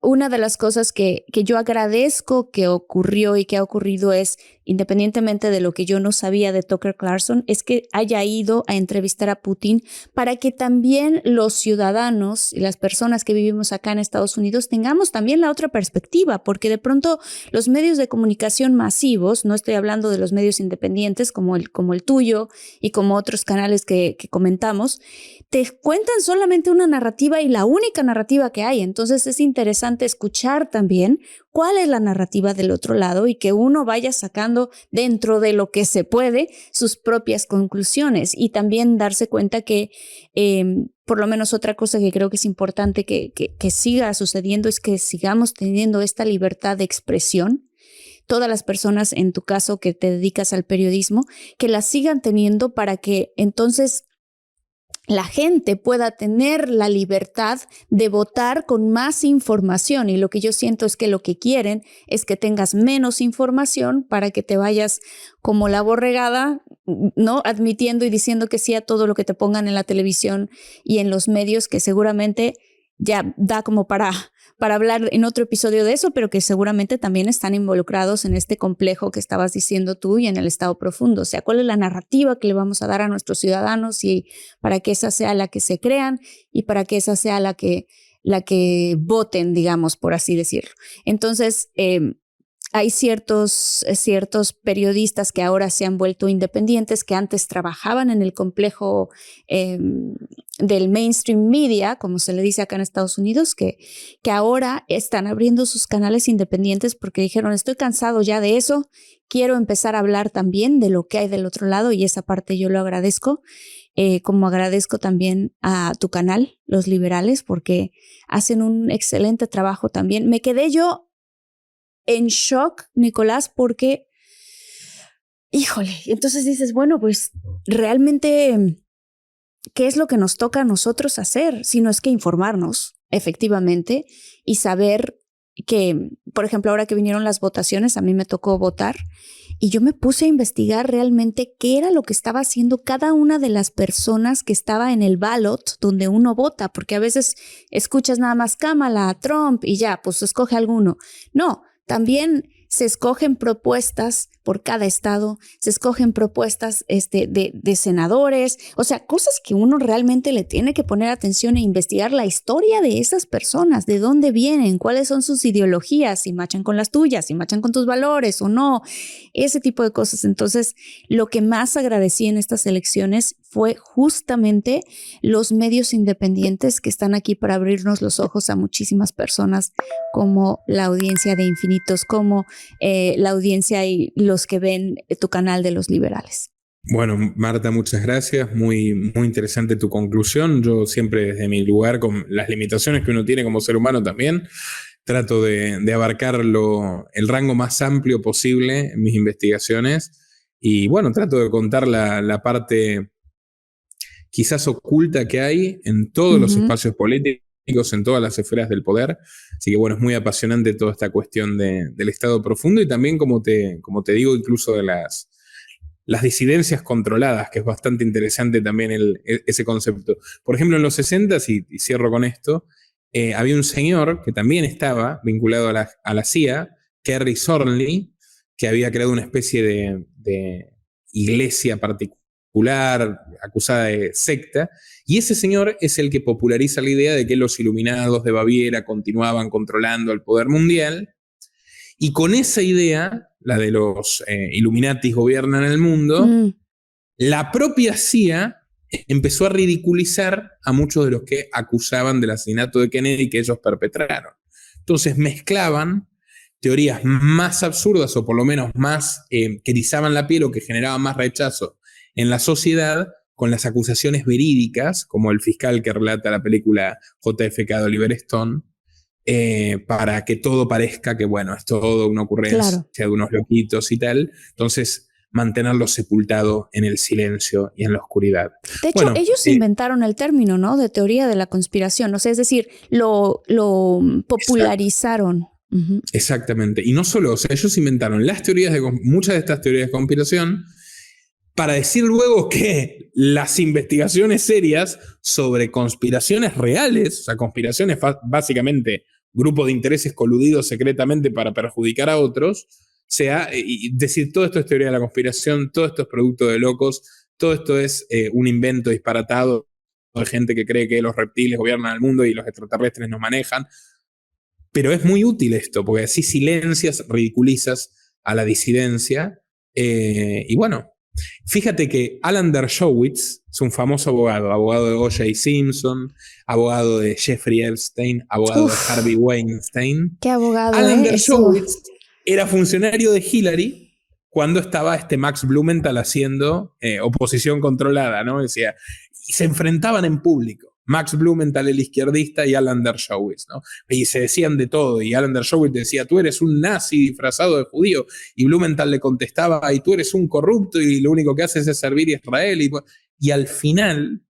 Una de las cosas que yo agradezco que ocurrió y que ha ocurrido es, independientemente de lo que yo no sabía de Tucker Carlson, es que haya ido a entrevistar a Putin para que también los ciudadanos y las personas que vivimos acá en Estados Unidos tengamos también la otra perspectiva, porque de pronto los medios de comunicación masivos, no estoy hablando de los medios independientes como el tuyo y como otros canales que comentamos, te cuentan solamente una narrativa y la única narrativa que hay. Entonces es interesante escuchar también cuál es la narrativa del otro lado y que uno vaya sacando dentro de lo que se puede sus propias conclusiones, y también darse cuenta que por lo menos otra cosa que creo que es importante que siga sucediendo es que sigamos teniendo esta libertad de expresión. Todas las personas, en tu caso que te dedicas al periodismo, que la sigan teniendo para que entonces la gente pueda tener la libertad de votar con más información. Y lo que yo siento es que lo que quieren es que tengas menos información para que te vayas como la borregada, ¿no? Admitiendo y diciendo que sí a todo lo que te pongan en la televisión y en los medios, que seguramente ya da como para hablar en otro episodio de eso, pero que seguramente también están involucrados en este complejo que estabas diciendo tú y en el Estado profundo. O sea, ¿cuál es la narrativa que le vamos a dar a nuestros ciudadanos y para que esa sea la que se crean y para que esa sea la que voten, digamos, por así decirlo. Entonces, hay ciertos periodistas que ahora se han vuelto independientes, que antes trabajaban en el complejo del mainstream media, como se le dice acá en Estados Unidos, que ahora están abriendo sus canales independientes porque dijeron, estoy cansado ya de eso, quiero empezar a hablar también de lo que hay del otro lado, y esa parte yo lo agradezco. Como agradezco también a tu canal, Los Liberales, porque hacen un excelente trabajo también. Me quedé yo en shock, Nicolás, porque, híjole, entonces dices, bueno, pues realmente, ¿qué es lo que nos toca a nosotros hacer? Si no es que informarnos, efectivamente, y saber que, por ejemplo, ahora que vinieron las votaciones, a mí me tocó votar, y yo me puse a investigar realmente qué era lo que estaba haciendo cada una de las personas que estaba en el ballot donde uno vota, porque a veces escuchas nada más Kamala, Trump, y ya, pues escoge alguno. No. También se escogen propuestas por cada estado, se escogen propuestas de senadores, o sea, cosas que uno realmente le tiene que poner atención e investigar la historia de esas personas, de dónde vienen, cuáles son sus ideologías, si machan con las tuyas, si machan con tus valores o no, ese tipo de cosas. Entonces, lo que más agradecí en estas elecciones fue justamente los medios independientes que están aquí para abrirnos los ojos a muchísimas personas, como la audiencia de Infinitos, como la audiencia y los que ven tu canal de Los Liberales. Bueno, Marta, muchas gracias. Muy, muy interesante tu conclusión. Yo siempre desde mi lugar, con las limitaciones que uno tiene como ser humano también, trato de abarcar el rango más amplio posible en mis investigaciones. Y bueno, trato de contar la parte quizás oculta que hay en todos los espacios políticos, en todas las esferas del poder. Así que bueno, es muy apasionante toda esta cuestión del Estado profundo y también, como te digo, incluso de las disidencias controladas, que es bastante interesante también ese concepto. Por ejemplo, en los 60s, y cierro con esto, había un señor que también estaba vinculado a la CIA, Kerry Thornley, que había creado una especie de iglesia particular, acusada de secta, y ese señor es el que populariza la idea de que los iluminados de Baviera continuaban controlando el poder mundial, y con esa idea, la de los Illuminatis gobiernan el mundo, la propia CIA empezó a ridiculizar a muchos de los que acusaban del asesinato de Kennedy que ellos perpetraron. Entonces mezclaban teorías más absurdas, o por lo menos más que erizaban la piel o que generaban más rechazo en la sociedad, con las acusaciones verídicas, como el fiscal que relata la película JFK de Oliver Stone, para que todo parezca que, bueno, es todo una ocurrencia de unos loquitos y tal. Entonces, mantenerlo sepultado en el silencio y en la oscuridad. De hecho, ellos inventaron el término, ¿no?, de teoría de la conspiración. O sea, es decir, lo popularizaron. Exactamente. Y no solo, o sea, ellos inventaron muchas de estas teorías de conspiración, para decir luego que las investigaciones serias sobre conspiraciones reales, o sea, conspiraciones básicamente grupos de intereses coludidos secretamente para perjudicar a otros, y decir todo esto es teoría de la conspiración, todo esto es producto de locos, todo esto es un invento disparatado de gente que cree que los reptiles gobiernan el mundo y los extraterrestres nos manejan. Pero es muy útil esto, porque así silencias, ridiculizas a la disidencia. Y bueno, fíjate que Alan Dershowitz es un famoso abogado de O.J. Simpson, abogado de Jeffrey Epstein, abogado de Harvey Weinstein. ¿Qué abogado? Alan Dershowitz era funcionario de Hillary cuando estaba Max Blumenthal haciendo oposición controlada, ¿no? Decía, y se enfrentaban en público. Max Blumenthal, el izquierdista, y Alan Dershowitz, ¿no? Y se decían de todo, y Alan Dershowitz decía, tú eres un nazi disfrazado de judío, y Blumenthal le contestaba, y tú eres un corrupto, y lo único que haces es servir a Israel, y al final,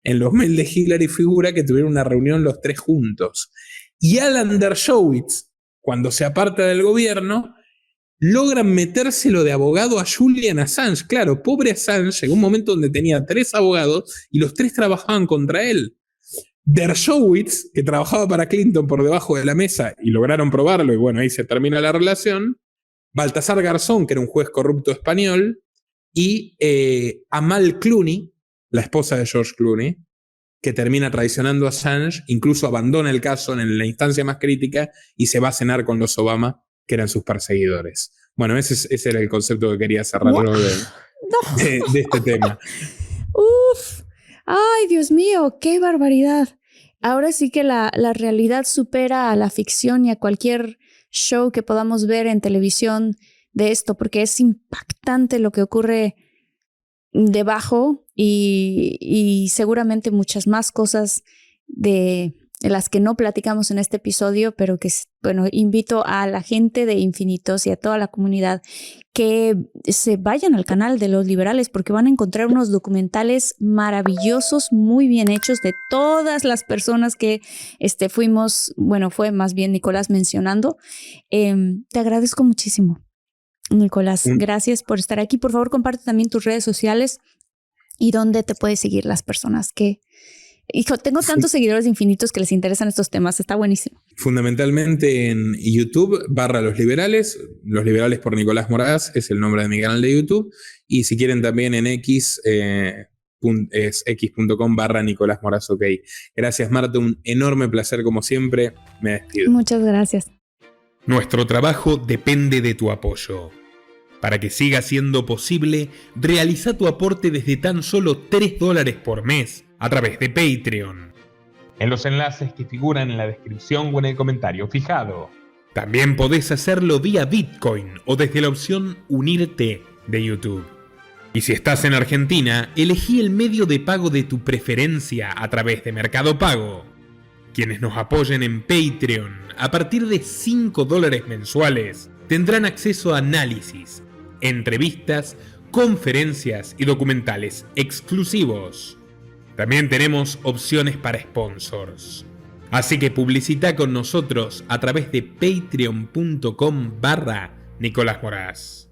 en los mails de Hillary figura que tuvieron una reunión los tres juntos, y Alan Dershowitz, cuando se aparta del gobierno, logran metérselo de abogado a Julian Assange. Claro, pobre Assange, llegó un momento donde tenía 3 abogados y los 3 trabajaban contra él. Dershowitz, que trabajaba para Clinton por debajo de la mesa y lograron probarlo, y bueno, ahí se termina la relación. Baltasar Garzón, que era un juez corrupto español, y Amal Clooney, la esposa de George Clooney, que termina traicionando a Assange, incluso abandona el caso en la instancia más crítica y se va a cenar con los Obama, que eran sus perseguidores. Bueno, ese era el concepto que quería cerrarlo de este tema. Uf, ay, Dios mío, qué barbaridad. Ahora sí que la realidad supera a la ficción y a cualquier show que podamos ver en televisión de esto, porque es impactante lo que ocurre debajo y seguramente muchas más cosas de las que no platicamos en este episodio, pero que, bueno, invito a la gente de Infinitos y a toda la comunidad que se vayan al canal de Los Liberales, porque van a encontrar unos documentales maravillosos, muy bien hechos, de todas las personas que fue más bien Nicolás mencionando. Te agradezco muchísimo, Nicolás. Gracias por estar aquí. Por favor, comparte también tus redes sociales y dónde te puedes seguir las personas que... Hijo, tengo tantos seguidores infinitos que les interesan estos temas. Está buenísimo. Fundamentalmente en YouTube, /Los Liberales. Los Liberales por Nicolás Moraz es el nombre de mi canal de YouTube. Y si quieren también en X, es x.com/Nicolás Moraz, ok. Gracias, Marta. Un enorme placer como siempre. Me despido. Muchas gracias. Nuestro trabajo depende de tu apoyo. Para que siga siendo posible, realiza tu aporte desde tan solo $3 por mes a través de Patreon, en los enlaces que figuran en la descripción o en el comentario fijado. También podés hacerlo vía Bitcoin o desde la opción Unirte de YouTube. Y si estás en Argentina, elegí el medio de pago de tu preferencia a través de Mercado Pago. Quienes nos apoyen en Patreon a partir de $5 mensuales tendrán acceso a análisis, entrevistas, conferencias y documentales exclusivos. También tenemos opciones para sponsors. Así que publicita con nosotros a través de patreon.com/Nicolás Moraz.